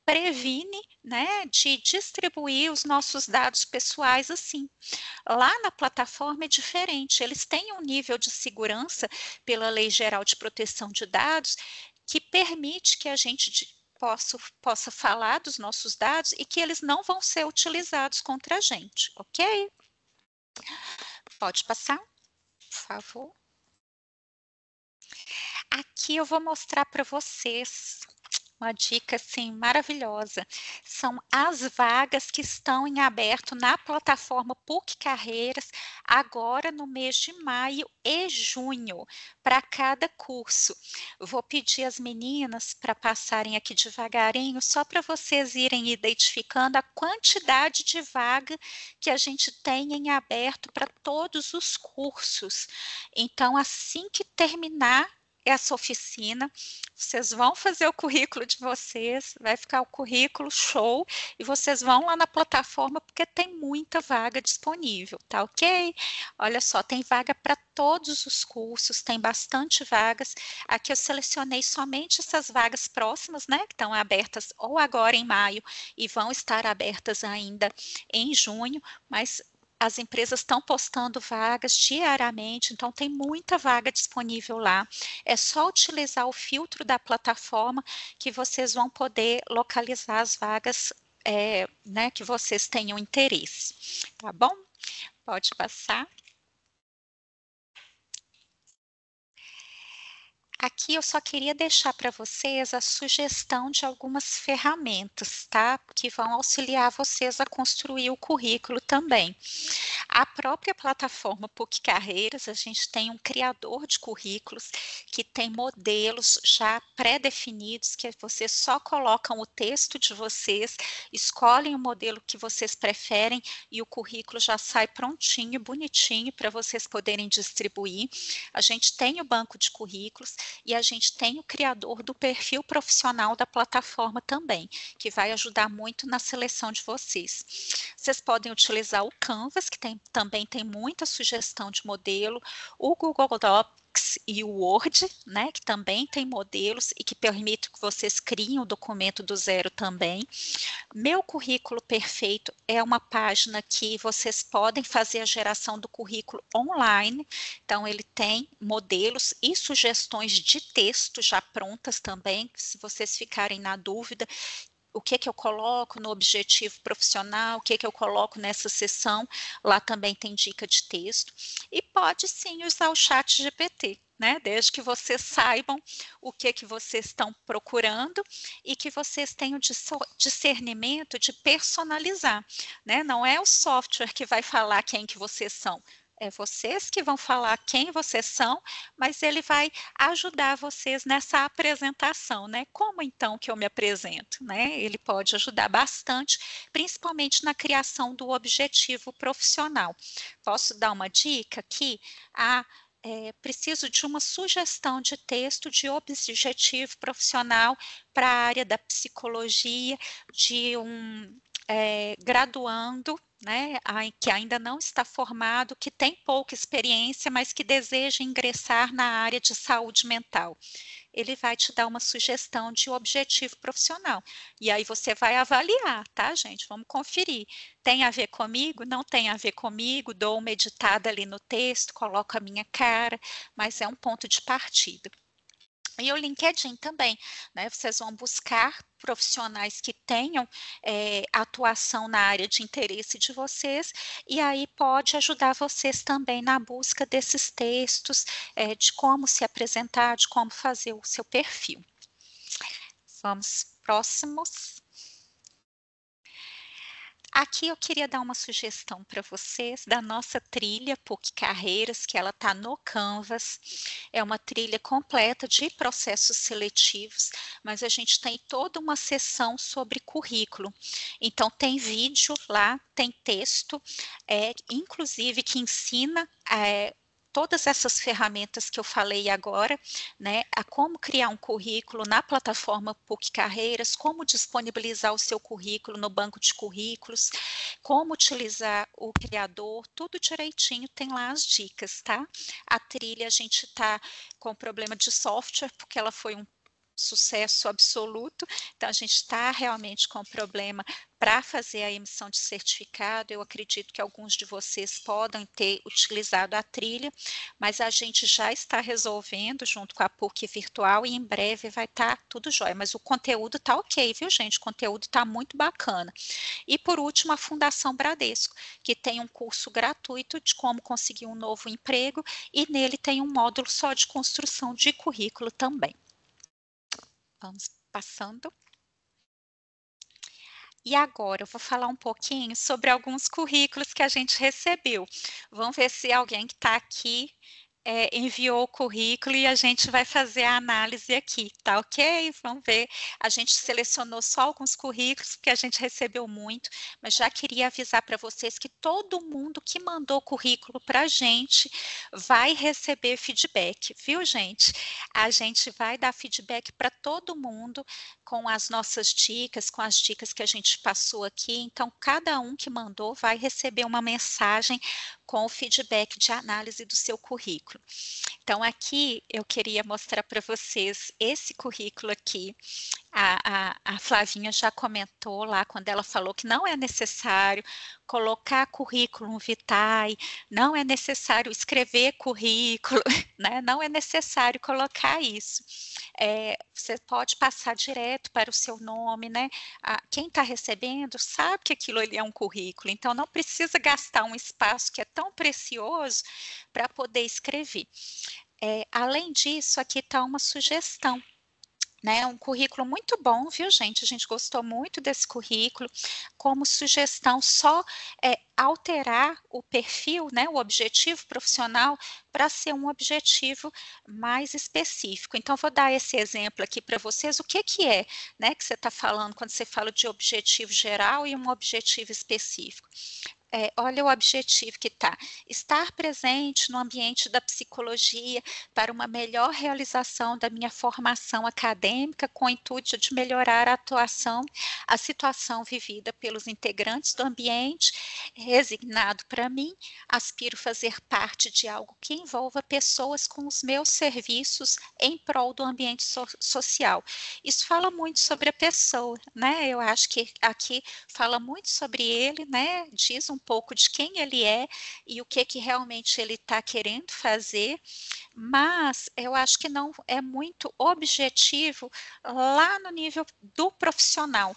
previne, né, de distribuir os nossos dados pessoais assim. Lá na plataforma é diferente, eles têm um nível de segurança pela Lei Geral de Proteção de Dados que permite que a gente possa falar dos nossos dados e que eles não vão ser utilizados contra a gente, ok? Pode passar, por favor. Aqui eu vou mostrar para vocês uma dica assim maravilhosa. São as vagas que estão em aberto na plataforma PUC Carreiras agora no mês de maio e junho para cada curso. Eu vou pedir às meninas para passarem aqui devagarinho só para vocês irem identificando a quantidade de vaga que a gente tem em aberto para todos os cursos. Então, assim que terminar essa oficina, vocês vão fazer o currículo de vocês, vai ficar o currículo show, e vocês vão lá na plataforma, porque tem muita vaga disponível, tá ok? Olha só, tem vaga para todos os cursos, tem bastante vagas. Aqui eu selecionei somente essas vagas próximas, né, que estão abertas ou agora em maio, e vão estar abertas ainda em junho, mas as empresas estão postando vagas diariamente, então tem muita vaga disponível lá. É só utilizar o filtro da plataforma que vocês vão poder localizar as vagas né, que vocês tenham interesse. Tá bom? Pode passar. Aqui eu só queria deixar para vocês a sugestão de algumas ferramentas, tá? Que vão auxiliar vocês a construir o currículo também. A própria plataforma PUC Carreiras, a gente tem um criador de currículos que tem modelos já pré-definidos, que vocês só colocam o texto de vocês, escolhem o modelo que vocês preferem e o currículo já sai prontinho, bonitinho, para vocês poderem distribuir. A gente tem o banco de currículos. e a gente tem o criador do perfil profissional da plataforma também, que vai ajudar muito na seleção de vocês. Vocês podem utilizar o Canvas, que também tem muita sugestão de modelo, o Google Docs e o Word, né, que também tem modelos e que permitem que vocês criem o documento do zero também. Meu Currículo Perfeito é uma página que vocês podem fazer a geração do currículo online, então ele tem modelos e sugestões de texto já prontas também, se vocês ficarem na dúvida, o que eu coloco no objetivo profissional, o que eu coloco nessa seção, lá também tem dica de texto, e pode sim usar o chat GPT, né? Desde que vocês saibam o que vocês estão procurando e que vocês tenham discernimento de personalizar, né? Não é o software que vai falar quem que vocês são, é vocês que vão falar quem vocês são, mas ele vai ajudar vocês nessa apresentação, né? Como então que eu me apresento, né? Ele pode ajudar bastante, principalmente na criação do objetivo profissional. Posso dar uma dica aqui? Preciso de uma sugestão de texto de objetivo profissional para a área da psicologia, de um graduando, né, que ainda não está formado, que tem pouca experiência, mas que deseja ingressar na área de saúde mental. Ele vai te dar uma sugestão de objetivo profissional. E aí você vai avaliar, tá, gente? Vamos conferir. Tem a ver comigo? Não tem a ver comigo? Dou uma editada ali no texto, coloco a minha cara, mas é um ponto de partida. E o LinkedIn também, né? Vocês vão buscar profissionais que tenham atuação na área de interesse de vocês, e aí pode ajudar vocês também na busca desses textos, de como se apresentar, de como fazer o seu perfil. Vamos próximos. Aqui eu queria dar uma sugestão para vocês da nossa trilha PUC Carreiras, que ela está no Canvas. É uma trilha completa de processos seletivos, mas a gente tem toda uma seção sobre currículo. Então tem vídeo lá, tem texto, inclusive que ensina todas essas ferramentas que eu falei agora, né, a como criar um currículo na plataforma PUC Carreiras, como disponibilizar o seu currículo no banco de currículos, como utilizar o criador, tudo direitinho, tem lá as dicas, tá? A trilha a gente tá com problema de software, porque ela foi um sucesso absoluto, então a gente está realmente com problema para fazer a emissão de certificado. Eu acredito que alguns de vocês podem ter utilizado a trilha, mas a gente já está resolvendo junto com a PUC Virtual e em breve vai estar tudo jóia, mas o conteúdo está ok, viu gente? O conteúdo está muito bacana. E por último, a Fundação Bradesco, que tem um curso gratuito de como conseguir um novo emprego e nele tem um módulo só de construção de currículo também. Vamos passando. E agora eu vou falar um pouquinho sobre alguns currículos que a gente recebeu. Vamos ver se alguém que está aqui enviou o currículo e a gente vai fazer a análise aqui, tá ok? Vamos ver. A gente selecionou só alguns currículos, porque a gente recebeu muito, mas já queria avisar para vocês que todo mundo que mandou currículo para a gente vai receber feedback, viu, gente? A gente vai dar feedback para todo mundo com as nossas dicas, com as dicas que a gente passou aqui. Então, cada um que mandou vai receber uma mensagem com o feedback de análise do seu currículo. Então, aqui eu queria mostrar para vocês esse currículo aqui. A Flavinha já comentou lá quando ela falou que não é necessário colocar currículo vitae, não é necessário escrever currículo, né? Não é necessário colocar isso. Você pode passar direto para o seu nome, né? Quem está recebendo sabe que aquilo ali é um currículo, então não precisa gastar um espaço que é tão precioso para poder escrever. Além disso, aqui está uma sugestão, né, um currículo muito bom, viu, gente? A gente gostou muito desse currículo. Como sugestão, só alterar o perfil, né, o objetivo profissional, para ser um objetivo mais específico. Então, vou dar esse exemplo aqui para vocês. O que é, né, que você está falando quando você fala de objetivo geral e um objetivo específico? olha o objetivo que está. Estar presente no ambiente da psicologia para uma melhor realização da minha formação acadêmica, com o intuito de melhorar a situação vivida pelos integrantes do ambiente. Resignado para mim, aspiro fazer parte de algo que envolva pessoas com os meus serviços em prol do ambiente social. Isso fala muito sobre a pessoa, né? Eu acho que aqui fala muito sobre ele, né? Diz um pouco de quem ele é e o que realmente ele está querendo fazer, mas eu acho que não é muito objetivo lá no nível do profissional,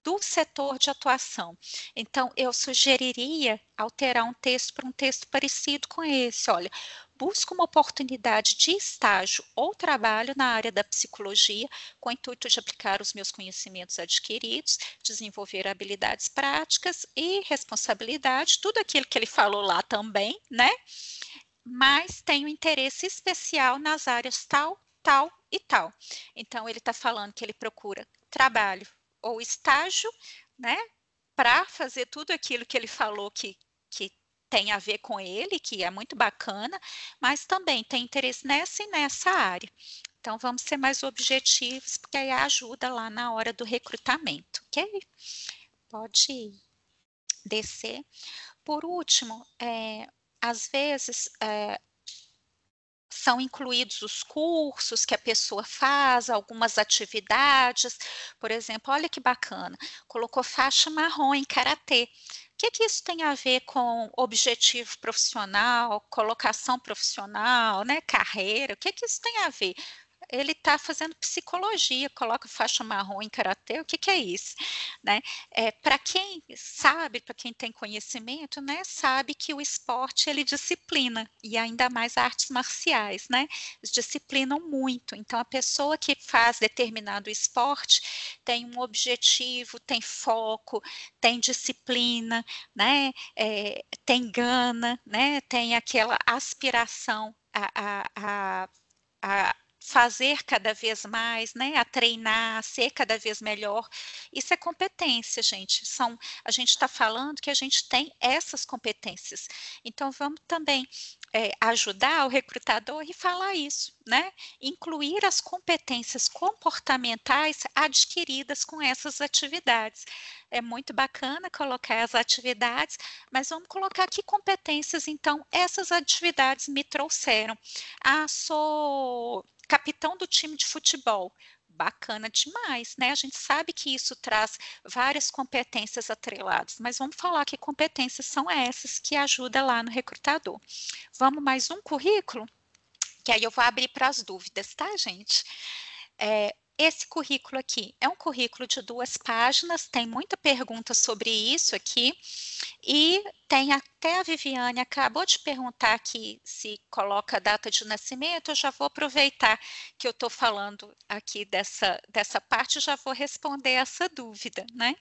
do setor de atuação. Então, eu sugeriria alterar um texto para um texto parecido com esse. Olha, busco uma oportunidade de estágio ou trabalho na área da psicologia, com o intuito de aplicar os meus conhecimentos adquiridos, desenvolver habilidades práticas e responsabilidade, tudo aquilo que ele falou lá também, né? Mas tenho interesse especial nas áreas tal, tal e tal. Então, ele está falando que ele procura trabalho ou estágio, né, para fazer tudo aquilo que ele falou que tem a ver com ele, que é muito bacana, mas também tem interesse nessa e nessa área. Então, vamos ser mais objetivos, porque aí ajuda lá na hora do recrutamento, ok? Pode descer. Por último, às vezes, são incluídos os cursos que a pessoa faz, algumas atividades, por exemplo, olha que bacana, colocou faixa marrom em karatê. O que isso tem a ver com objetivo profissional, colocação profissional, né, carreira? O que isso tem a ver? Ele está fazendo psicologia, coloca faixa marrom em karatê, o que é isso? Né? Para quem sabe, para quem tem conhecimento, né, sabe que o esporte ele disciplina, e ainda mais artes marciais, né? Eles disciplinam muito. Então, a pessoa que faz determinado esporte tem um objetivo, tem foco, tem disciplina, né? Tem gana, né? Tem aquela aspiração a fazer cada vez mais, né, a treinar, a ser cada vez melhor. Isso é competência, gente. A gente está falando que a gente tem essas competências. Então, vamos também ajudar o recrutador e falar isso, né? Incluir as competências comportamentais adquiridas com essas atividades. É muito bacana colocar as atividades, mas vamos colocar que competências, então, essas atividades me trouxeram. Sou capitão do time de futebol. Bacana demais, né? A gente sabe que isso traz várias competências atreladas, mas vamos falar que competências são essas que ajudam lá no recrutador. Vamos mais um currículo? Que aí eu vou abrir para as dúvidas, tá, gente? Esse currículo aqui é um currículo de 2 páginas, tem muita pergunta sobre isso aqui, e tem até a Viviane acabou de perguntar aqui se coloca a data de nascimento. Eu já vou aproveitar que eu estou falando aqui dessa parte, já vou responder essa dúvida, né?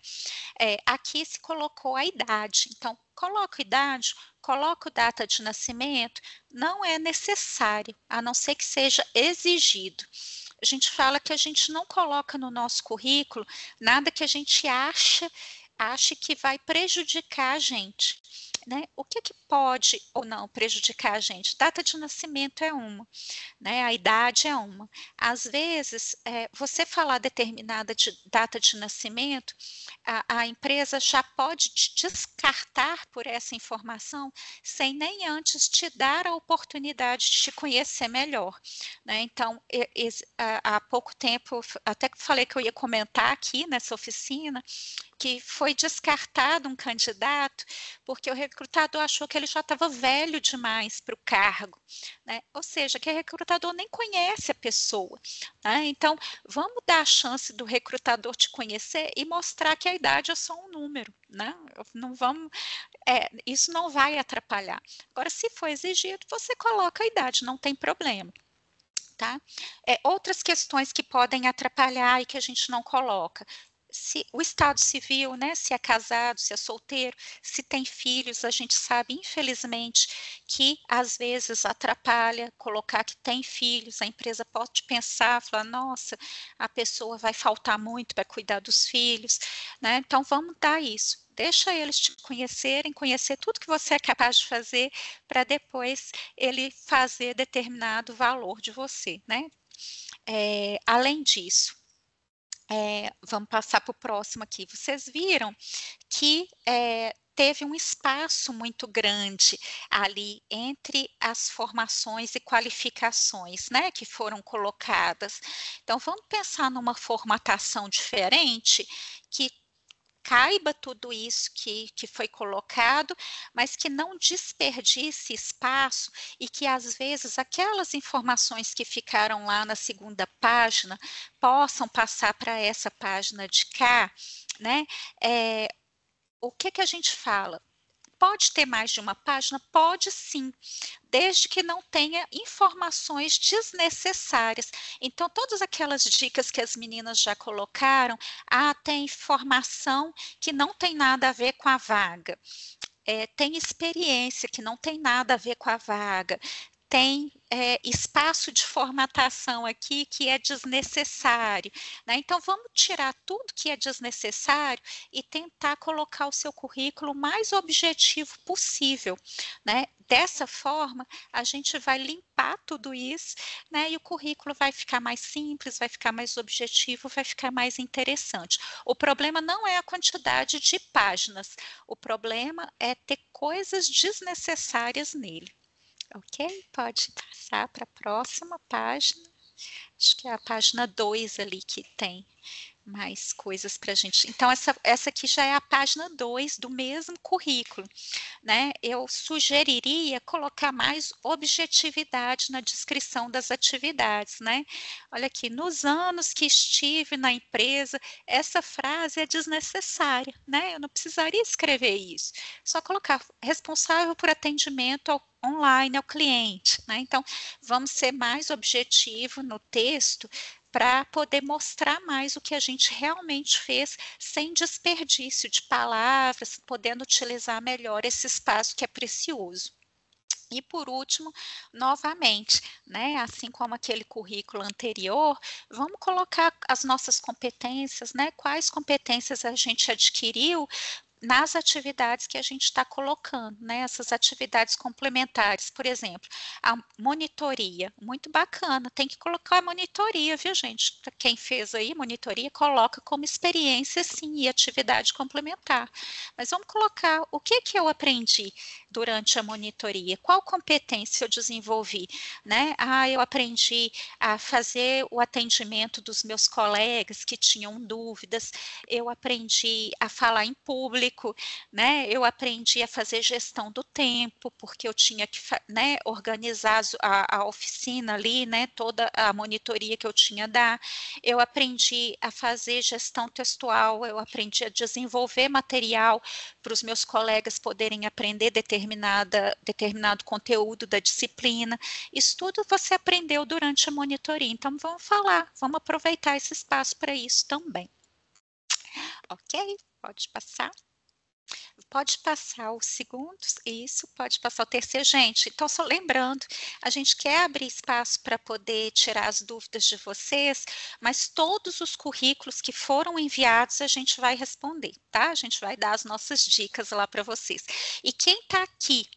Aqui se colocou a idade, então coloco idade, coloco data de nascimento, não é necessário, a não ser que seja exigido. A gente fala que a gente não coloca no nosso currículo nada que a gente ache que vai prejudicar a gente, né? O que pode ou não prejudicar a gente? Data de nascimento é uma, né? A idade é uma. Às vezes, você falar determinada data de nascimento, a empresa já pode te descartar por essa informação sem nem antes te dar a oportunidade de te conhecer melhor, né? Então, há pouco tempo, até que falei que eu ia comentar aqui nessa oficina, que foi descartado um candidato porque o recrutador achou que ele já estava velho demais para o cargo, né? Ou seja, que o recrutador nem conhece a pessoa, né? Então, vamos dar a chance do recrutador te conhecer e mostrar que a idade é só um número, né? Não vamos, isso não vai atrapalhar. Agora, se for exigido, você coloca a idade, não tem problema. Tá? Outras questões que podem atrapalhar e que a gente não coloca. Se o estado civil, né, se é casado, se é solteiro, se tem filhos, a gente sabe, infelizmente, que às vezes atrapalha colocar que tem filhos, a empresa pode pensar, falar, nossa, a pessoa vai faltar muito para cuidar dos filhos, né? Então vamos dar isso. deixa eles te conhecerem, conhecer tudo que você é capaz de fazer, para depois ele fazer determinado valor de você, né? Além disso, vamos passar para o próximo aqui. Vocês viram que teve um espaço muito grande ali entre as formações e qualificações, né, que foram colocadas. Então, vamos pensar numa formatação diferente, que caiba tudo isso que foi colocado, mas que não desperdice espaço e que, às vezes, aquelas informações que ficaram lá na segunda página possam passar para essa página de cá, né? O que a gente fala? Pode ter mais de uma página? Pode sim, desde que não tenha informações desnecessárias. Então, todas aquelas dicas que as meninas já colocaram, tem informação que não tem nada a ver com a vaga, tem experiência que não tem nada a ver com a vaga, tem espaço de formatação aqui que é desnecessário, né? Então, vamos tirar tudo que é desnecessário e tentar colocar o seu currículo mais objetivo possível, né? Dessa forma, a gente vai limpar tudo isso, né? E o currículo vai ficar mais simples, vai ficar mais objetivo, vai ficar mais interessante. O problema não é a quantidade de páginas, o problema é ter coisas desnecessárias nele. Ok? Pode passar para a próxima página. Acho que é a página 2 ali que tem mais coisas para a gente. Então, essa aqui já é a página 2 do mesmo currículo, né? Eu sugeriria colocar mais objetividade na descrição das atividades, né? Olha aqui, nos anos que estive na empresa, essa frase é desnecessária, né? Eu não precisaria escrever isso. Só colocar responsável por atendimento online ao cliente, né? Então, vamos ser mais objetivo no texto para poder mostrar mais o que a gente realmente fez, sem desperdício de palavras, podendo utilizar melhor esse espaço que é precioso. E por último, novamente, né, assim como aquele currículo anterior, vamos colocar as nossas competências, né, quais competências a gente adquiriu nas atividades que a gente está colocando, né? Essas atividades complementares, por exemplo, a monitoria, muito bacana, tem que colocar a monitoria, viu, gente? Para quem fez aí monitoria, coloca como experiência, sim, e atividade complementar. Mas vamos colocar o que eu aprendi durante a monitoria, qual competência eu desenvolvi, né? Eu aprendi a fazer o atendimento dos meus colegas que tinham dúvidas, eu aprendi a falar em público, né? Eu aprendi a fazer gestão do tempo, porque eu tinha que, né, organizar a oficina ali, né? Toda a monitoria que eu tinha a dar. Eu aprendi a fazer gestão textual, eu aprendi a desenvolver material para os meus colegas poderem aprender determinado conteúdo da disciplina. Isso tudo você aprendeu durante a monitoria. Então, vamos aproveitar esse espaço para isso também. Ok? Pode passar. Pode passar os segundos, isso, pode passar o terceiro. Gente, então só lembrando, a gente quer abrir espaço para poder tirar as dúvidas de vocês, mas todos os currículos que foram enviados a gente vai responder, tá? A gente vai dar as nossas dicas lá para vocês. E quem está aqui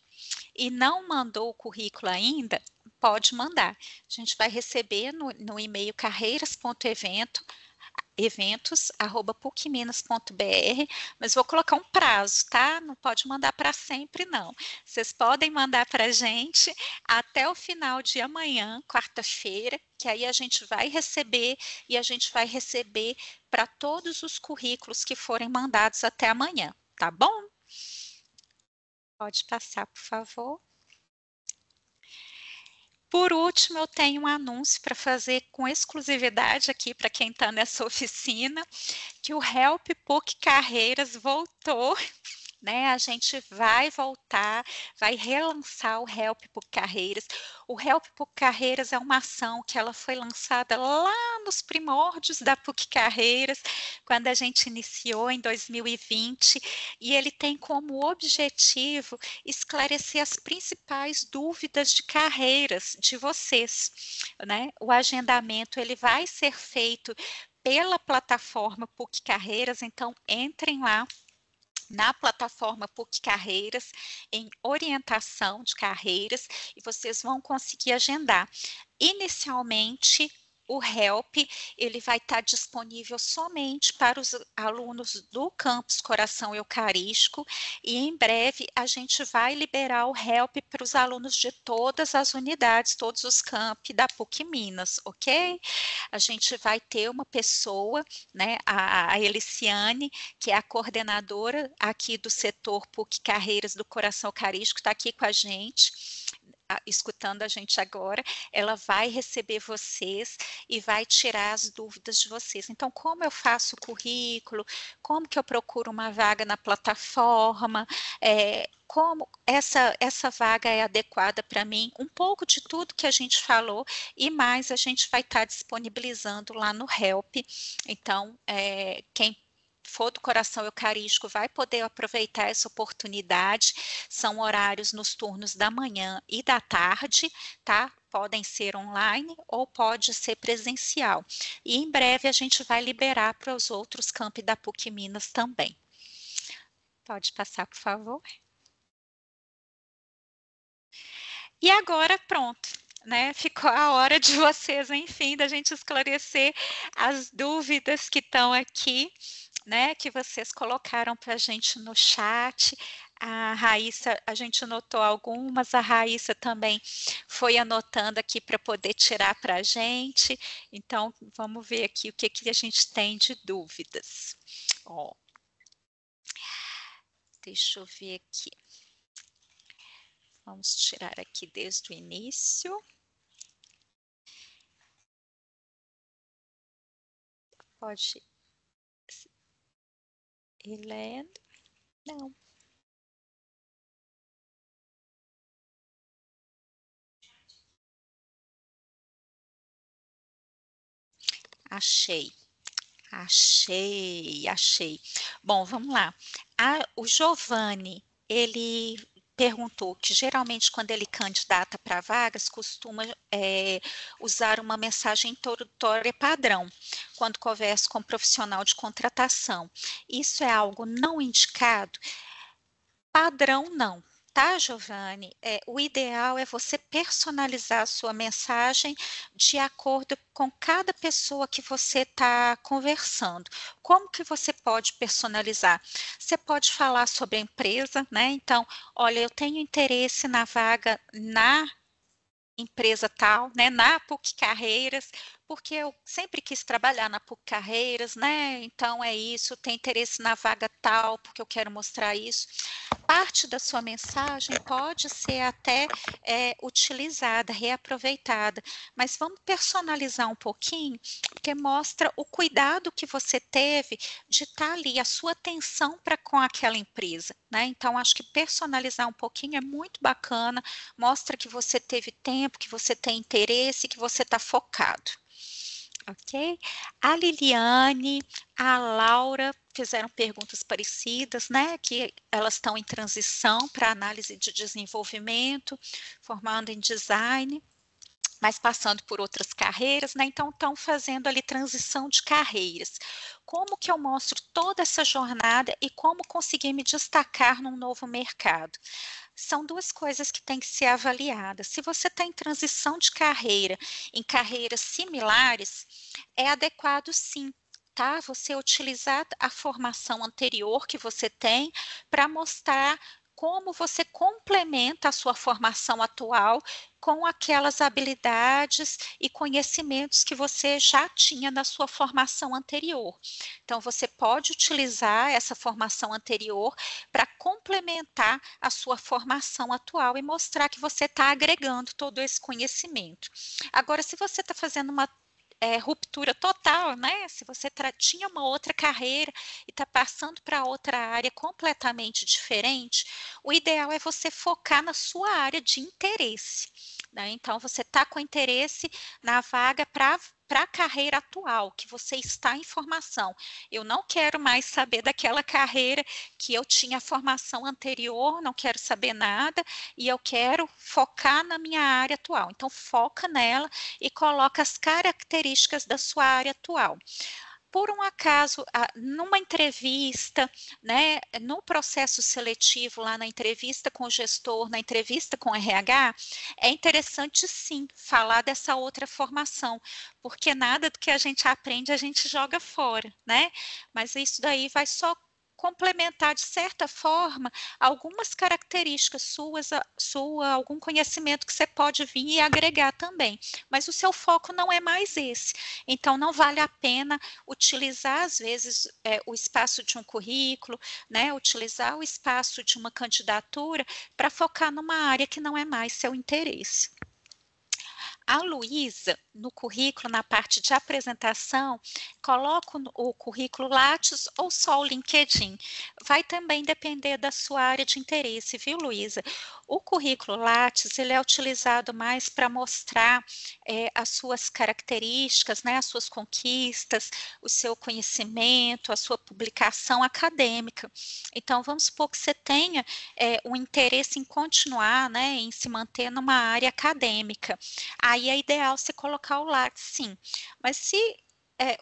e não mandou o currículo ainda, pode mandar. A gente vai receber no e-mail carreiras.eventos@pucminas.br, mas vou colocar um prazo, tá? Não pode mandar para sempre, não. Vocês podem mandar para a gente até o final de amanhã, quarta-feira, que aí a gente vai receber e a gente vai receber para todos os currículos que forem mandados até amanhã, tá bom? Pode passar, por favor. Por último, eu tenho um anúncio para fazer com exclusividade aqui para quem está nessa oficina, que o Help PUC Carreiras voltou, né? A gente vai voltar, vai relançar o Help PUC Carreiras. O Help PUC Carreiras é uma ação que ela foi lançada lá nos primórdios da PUC Carreiras, quando a gente iniciou em 2020, e ele tem como objetivo esclarecer as principais dúvidas de carreiras de vocês, né? O agendamento ele vai ser feito pela plataforma PUC Carreiras, então entrem lá na plataforma PUC Carreiras, em orientação de carreiras, e vocês vão conseguir agendar. Inicialmente, o HELP, ele vai estar disponível somente para os alunos do campus Coração Eucarístico, e em breve a gente vai liberar o HELP para os alunos de todas as unidades, todos os campi da PUC Minas, ok? A gente vai ter uma pessoa, né, a Eliciane, que é a coordenadora aqui do setor PUC Carreiras do Coração Eucarístico, está aqui com a gente, escutando a gente agora. Ela vai receber vocês e vai tirar as dúvidas de vocês. Então, como eu faço o currículo, como que eu procuro uma vaga na plataforma, como essa vaga é adequada para mim, um pouco de tudo que a gente falou, e mais a gente vai estar disponibilizando lá no HELP. Então, quem for do Coração Eucarístico vai poder aproveitar essa oportunidade. São horários nos turnos da manhã e da tarde, tá? Podem ser online ou pode ser presencial. E em breve a gente vai liberar para os outros campi da PUC Minas também. Pode passar, por favor. E agora, pronto, né? Ficou a hora de vocês, enfim, da gente esclarecer as dúvidas que estão aqui, né, que vocês colocaram para a gente no chat. A Raíssa, a gente anotou algumas, a Raíssa também foi anotando aqui para poder tirar para a gente. Então, vamos ver aqui o que a gente tem de dúvidas. Ó, deixa eu ver aqui. Vamos tirar aqui desde o início. Pode ir lendo? Não. Achei. Bom, vamos lá. O Giovanni, ele perguntou que geralmente quando ele candidata para vagas, costuma usar uma mensagem introdutória padrão, quando conversa com um profissional de contratação. Isso é algo não indicado? Padrão não. Tá, Giovanni? O ideal é você personalizar a sua mensagem de acordo com cada pessoa que você está conversando. Como que você pode personalizar? Você pode falar sobre a empresa, né? Então, olha, eu tenho interesse na vaga na empresa tal, né, na PUC Carreiras, porque eu sempre quis trabalhar na PUC Carreiras, né, então é isso, tem interesse na vaga tal, porque eu quero mostrar isso. Parte da sua mensagem pode ser até utilizada, reaproveitada, mas vamos personalizar um pouquinho, porque mostra o cuidado que você teve de estar ali, a sua atenção para com aquela empresa, né, então acho que personalizar um pouquinho é muito bacana, mostra que você teve tempo, que você tem interesse, que você está focado. Ok? A Liliane, a Laura fizeram perguntas parecidas, né? Que elas estão em transição para análise de desenvolvimento, formando em design, mas passando por outras carreiras, né? Então estão fazendo ali transição de carreiras. Como que eu mostro toda essa jornada e como conseguir me destacar num novo mercado? São duas coisas que têm que ser avaliadas. Se você está em transição de carreira, em carreiras similares, é adequado sim, tá? Você utilizar a formação anterior que você tem para mostrar como você complementa a sua formação atual com aquelas habilidades e conhecimentos que você já tinha na sua formação anterior. Então, você pode utilizar essa formação anterior para complementar a sua formação atual e mostrar que você está agregando todo esse conhecimento. Agora, se você está fazendo uma ruptura total, né? Se você tinha uma outra carreira e está passando para outra área completamente diferente, o ideal é você focar na sua área de interesse, né? Então, você está com interesse na vaga para a carreira atual, que você está em formação. Eu não quero mais saber daquela carreira que eu tinha formação anterior, não quero saber nada, e eu quero focar na minha área atual. Então, foca nela e coloca as características da sua área atual. por um acaso, numa entrevista, né, no processo seletivo, lá na entrevista com o gestor, na entrevista com o RH, é interessante sim falar dessa outra formação, porque nada do que a gente aprende a gente joga fora, né? Mas isso daí vai só complementar, de certa forma, algumas características suas, algum conhecimento que você pode vir e agregar também. Mas o seu foco não é mais esse. Então, não vale a pena utilizar, às vezes, o espaço de um currículo, né, utilizar o espaço de uma candidatura para focar numa área que não é mais seu interesse. A Luísa, no currículo, na parte de apresentação, coloca o currículo Lattes ou só o LinkedIn. Vai também depender da sua área de interesse, viu, Luísa? O currículo Lattes, ele é utilizado mais para mostrar as suas características, né, as suas conquistas, o seu conhecimento, a sua publicação acadêmica. Então, vamos supor que você tenha um interesse em continuar, né, em se manter numa área acadêmica. Aí é ideal você colocar o Lattes, sim. Mas se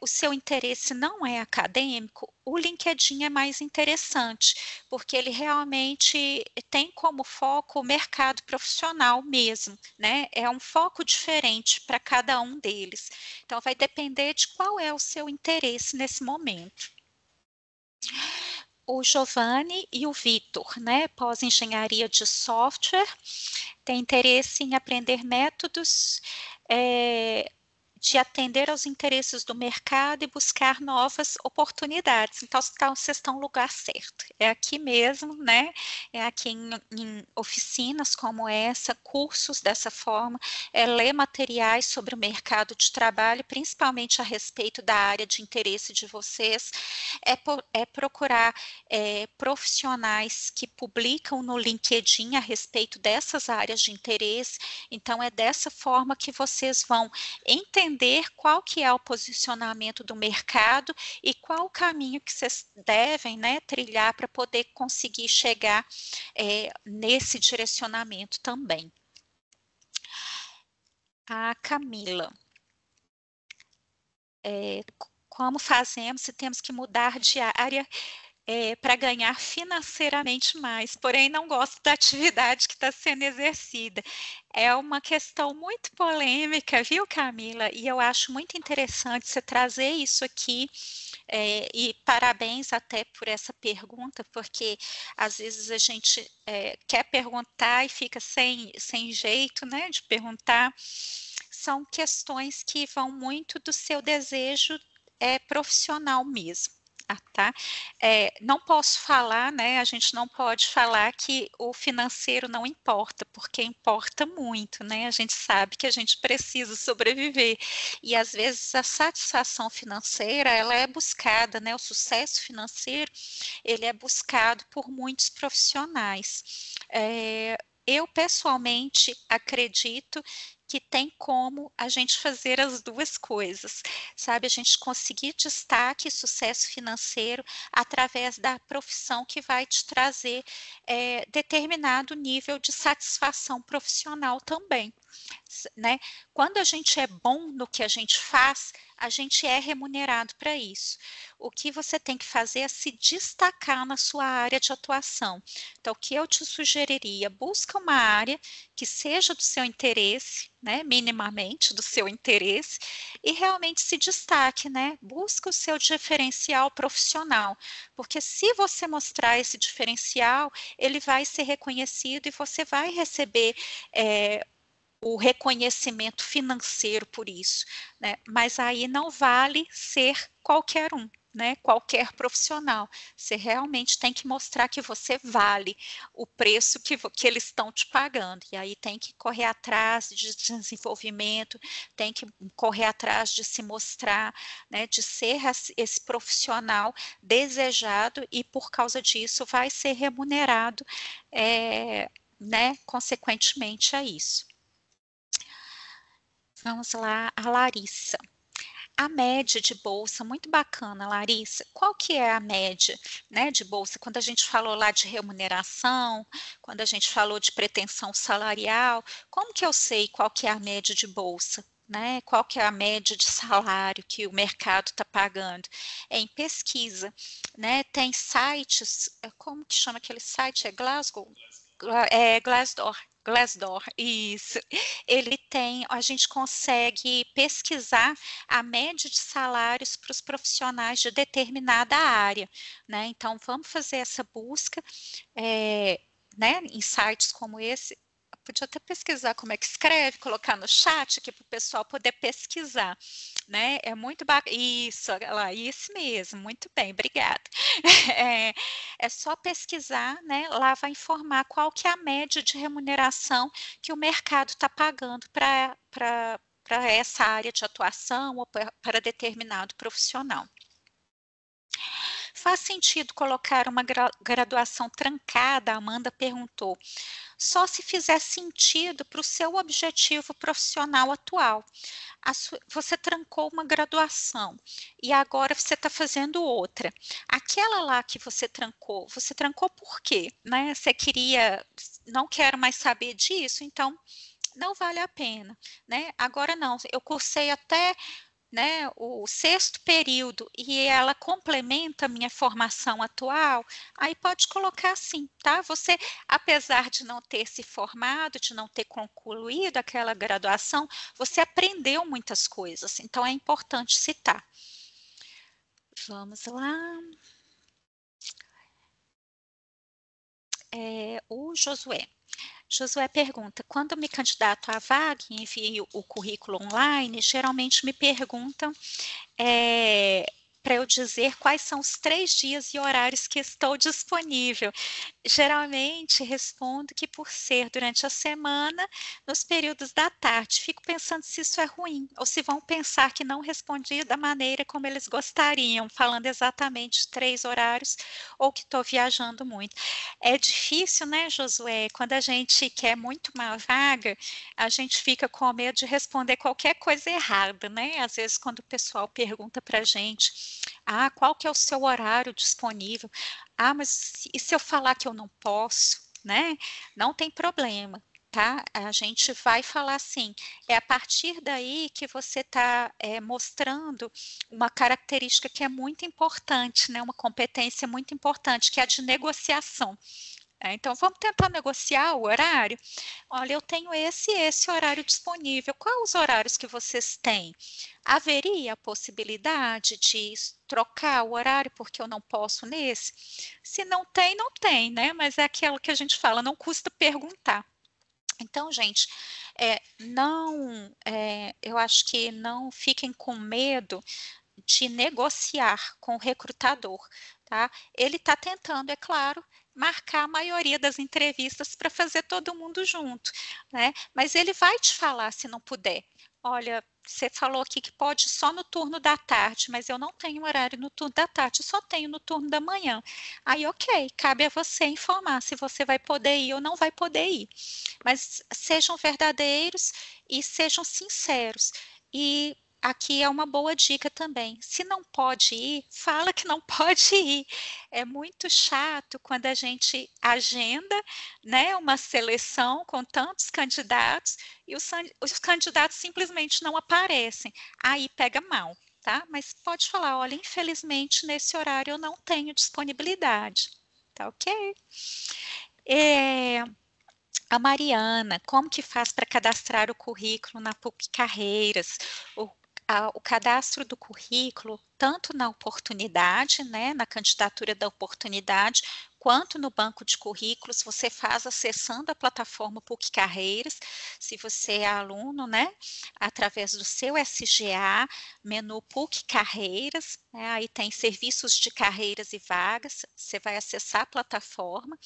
o seu interesse não é acadêmico, o LinkedIn é mais interessante, porque ele realmente tem como foco o mercado profissional mesmo, né? É um foco diferente para cada um deles. Então, vai depender de qual é o seu interesse nesse momento. O Giovanni e o Vitor, né? Pós-engenharia de software, tem interesse em aprender métodos de atender aos interesses do mercado e buscar novas oportunidades. Então, vocês estão no lugar certo. É aqui mesmo, né? É aqui em oficinas como essa, cursos dessa forma, ler materiais sobre o mercado de trabalho, principalmente a respeito da área de interesse de vocês, procurar profissionais que publicam no LinkedIn a respeito dessas áreas de interesse. Então, é dessa forma que vocês vão entender qual que é o posicionamento do mercado e qual o caminho que vocês devem, né, trilhar para poder conseguir chegar nesse direcionamento também. A Camila. Como fazemos se temos que mudar de área para ganhar financeiramente mais, porém não gosto da atividade que está sendo exercida. É uma questão muito polêmica, viu, Camila? E eu acho muito interessante você trazer isso aqui, e parabéns até por essa pergunta, porque às vezes a gente quer perguntar e fica sem jeito, né, de perguntar. São questões que vão muito do seu desejo profissional mesmo. Tá? Não posso falar, né? A gente não pode falar que o financeiro não importa, porque importa muito, né? A gente sabe que a gente precisa sobreviver e às vezes a satisfação financeira ela é buscada, né? O sucesso financeiro ele é buscado por muitos profissionais. Eu pessoalmente acredito que tem como a gente fazer as duas coisas, sabe? A gente conseguir destaque e sucesso financeiro através da profissão que vai te trazer determinado nível de satisfação profissional também, né? Quando a gente é bom no que a gente faz, a gente é remunerado para isso. O que você tem que fazer é se destacar na sua área de atuação. Então, o que eu te sugeriria? Busca uma área que seja do seu interesse, né, minimamente do seu interesse, e realmente se destaque, né? Busca o seu diferencial profissional, porque se você mostrar esse diferencial, ele vai ser reconhecido e você vai receber o reconhecimento financeiro por isso, né? Mas aí não vale ser qualquer um, né? Qualquer profissional. Você realmente tem que mostrar que você vale o preço que eles estão te pagando. E aí tem que correr atrás de desenvolvimento, tem que correr atrás de se mostrar, né? De ser esse profissional desejado e por causa disso vai ser remunerado, né? Consequentemente a isso. Vamos lá, a Larissa. A média de bolsa, muito bacana, Larissa. Qual que é a média, né, de bolsa? Quando a gente falou lá de remuneração, quando a gente falou de pretensão salarial, como que eu sei qual que é a média de bolsa? né? Qual que é a média de salário que o mercado está pagando? É em pesquisa, né? Tem sites, como que chama aquele site? É Glasgow? É Glassdoor. Glassdoor, isso. Ele tem, a gente consegue pesquisar a média de salários para os profissionais de determinada área, né? Então, vamos fazer essa busca, né, em sites como esse. Podia até pesquisar como é que escreve, colocar no chat aqui para o pessoal poder pesquisar, né? É muito bacana. Isso, lá, isso mesmo, muito bem, obrigada. É só pesquisar, né? Lá vai informar qual que é a média de remuneração que o mercado está pagando para essa área de atuação ou para determinado profissional. Faz sentido colocar uma graduação trancada? A Amanda perguntou. Só se fizer sentido para o seu objetivo profissional atual. Você trancou uma graduação e agora você está fazendo outra. Aquela lá que você trancou por quê? Né? Você queria, não quero mais saber disso, então não vale a pena. Né? Agora não, eu cursei até, né, o 6º período e ela complementa a minha formação atual, aí pode colocar assim, tá? Você, apesar de não ter se formado, de não ter concluído aquela graduação, você aprendeu muitas coisas, então é importante citar. Vamos lá. O Josué. Josué pergunta, quando me candidato à vaga e envio o currículo online, geralmente me perguntam para eu dizer quais são os 3 dias e horários que estou disponível. Geralmente respondo que por ser durante a semana, nos períodos da tarde. Fico pensando se isso é ruim, ou se vão pensar que não respondi da maneira como eles gostariam, falando exatamente 3 horários, ou que estou viajando muito. É difícil, né, Josué? Quando a gente quer muito uma vaga, a gente fica com medo de responder qualquer coisa errada, né? Às vezes, quando o pessoal pergunta para a gente, qual que é o seu horário disponível? Mas e se eu falar que eu não posso, né? Não tem problema, tá? A gente vai falar assim, é a partir daí que você está mostrando uma característica que é muito importante, né? Uma competência muito importante, que é a de negociação. Então, vamos tentar negociar o horário? Olha, eu tenho esse e esse horário disponível. Quais os horários que vocês têm? Haveria a possibilidade de trocar o horário porque eu não posso nesse? Se não tem, não tem, né? Mas é aquilo que a gente fala, não custa perguntar. Então, gente, eu acho que não fiquem com medo de negociar com o recrutador, tá? Ele está tentando, é claro, marcar a maioria das entrevistas para fazer todo mundo junto, né? Mas ele vai te falar se não puder. Olha, você falou aqui que pode só no turno da tarde, mas eu não tenho horário no turno da tarde, só tenho no turno da manhã. Aí, ok, cabe a você informar se você vai poder ir ou não vai poder ir. Mas sejam verdadeiros e sejam sinceros. E aqui é uma boa dica também. Se não pode ir, fala que não pode ir. É muito chato quando a gente agenda, né, uma seleção com tantos candidatos e os candidatos simplesmente não aparecem. Aí pega mal, tá? Mas pode falar, olha, infelizmente nesse horário eu não tenho disponibilidade. Tá ok? A Mariana, como que faz para cadastrar o currículo na PUC Carreiras? O cadastro do currículo, tanto na oportunidade, né, na candidatura da oportunidade, quanto no banco de currículos, você faz acessando a plataforma PUC Carreiras, se você é aluno, né, através do seu SGA, menu PUC Carreiras, né, aí tem serviços de carreiras e vagas, você vai acessar a plataforma,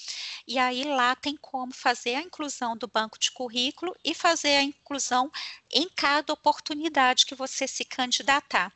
e aí lá tem como fazer a inclusão do banco de currículo e fazer a inclusão em cada oportunidade que você se candidatar.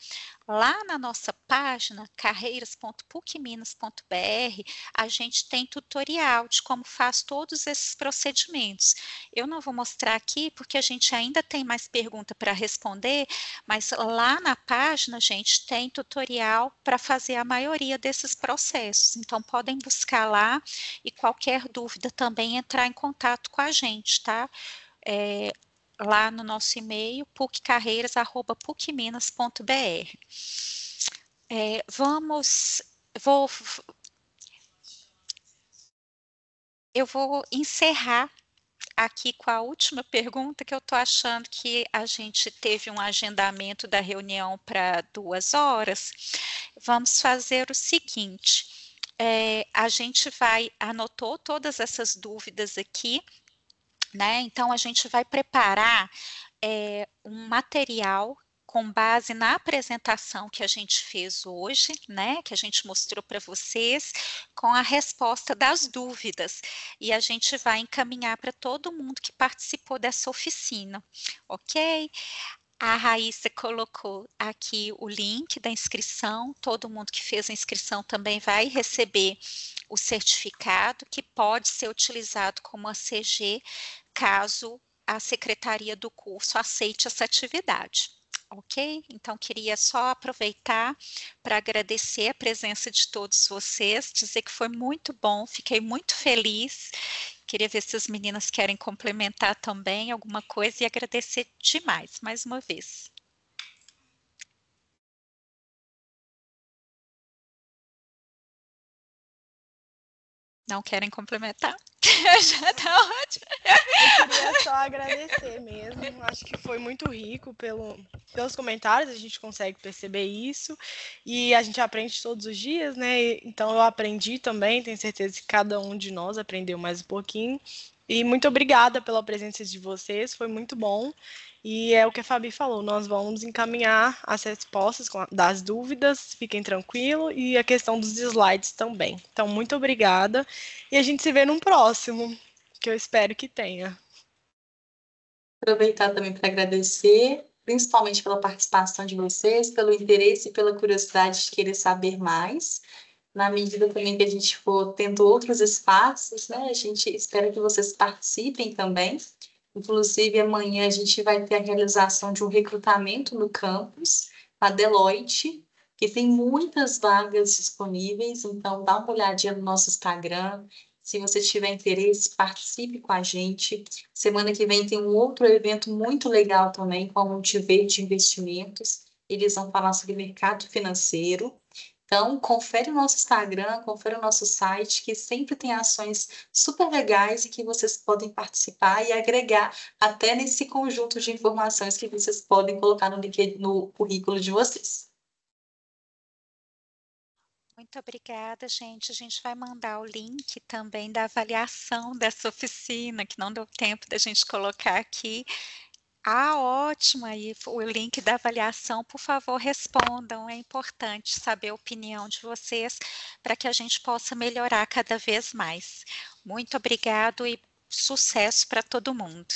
Lá na nossa página, carreiras.pucminas.br, a gente tem tutorial de como faz todos esses procedimentos. Eu não vou mostrar aqui porque a gente ainda tem mais pergunta para responder, mas lá na página, gente, tem tutorial para fazer a maioria desses processos. Então, podem buscar lá e qualquer dúvida também entrar em contato com a gente, tá? lá no nosso e-mail, puccarreiras@pucminas.br. Eu vou encerrar aqui com a última pergunta, que eu estou achando que a gente teve um agendamento da reunião para 2 horas. Vamos fazer o seguinte, a gente anotou todas essas dúvidas aqui, né? Então, a gente vai preparar um material com base na apresentação que a gente fez hoje, né, que a gente mostrou para vocês, com a resposta das dúvidas. E a gente vai encaminhar para todo mundo que participou dessa oficina, ok? A Raíssa colocou aqui o link da inscrição, todo mundo que fez a inscrição também vai receber o certificado, que pode ser utilizado como ACG, caso a secretaria do curso aceite essa atividade. Ok? Então, queria só aproveitar para agradecer a presença de todos vocês, dizer que foi muito bom, fiquei muito feliz. Queria ver se as meninas querem complementar também alguma coisa e agradecer demais, mais uma vez. Não querem complementar? Já tá ótimo. Eu queria só agradecer mesmo. Acho que foi muito rico pelos comentários, a gente consegue perceber isso. E a gente aprende todos os dias, né? Então eu aprendi também, tenho certeza que cada um de nós aprendeu mais um pouquinho. E muito obrigada pela presença de vocês, foi muito bom. E é o que a Fabi falou, nós vamos encaminhar as respostas das dúvidas, fiquem tranquilos, e a questão dos slides também. Então, muito obrigada. E a gente se vê num próximo, que eu espero que tenha. Aproveitar também para agradecer, principalmente pela participação de vocês, pelo interesse e pela curiosidade de querer saber mais. Na medida também que a gente for tendo outros espaços, né? A gente espera que vocês participem também. Inclusive, amanhã a gente vai ter a realização de um recrutamento no campus, a Deloitte, que tem muitas vagas disponíveis, então dá uma olhadinha no nosso Instagram. Se você tiver interesse, participe com a gente. Semana que vem tem um outro evento muito legal também, com a Multiver de Investimentos. Eles vão falar sobre mercado financeiro. Então, confere o nosso Instagram, confere o nosso site, que sempre tem ações super legais e que vocês podem participar e agregar até nesse conjunto de informações que vocês podem colocar no currículo de vocês. Muito obrigada, gente. A gente vai mandar o link também da avaliação dessa oficina, que não deu tempo da gente colocar aqui. Ótimo, aí o link da avaliação, por favor, respondam. É importante saber a opinião de vocês para que a gente possa melhorar cada vez mais. Muito obrigado e sucesso para todo mundo.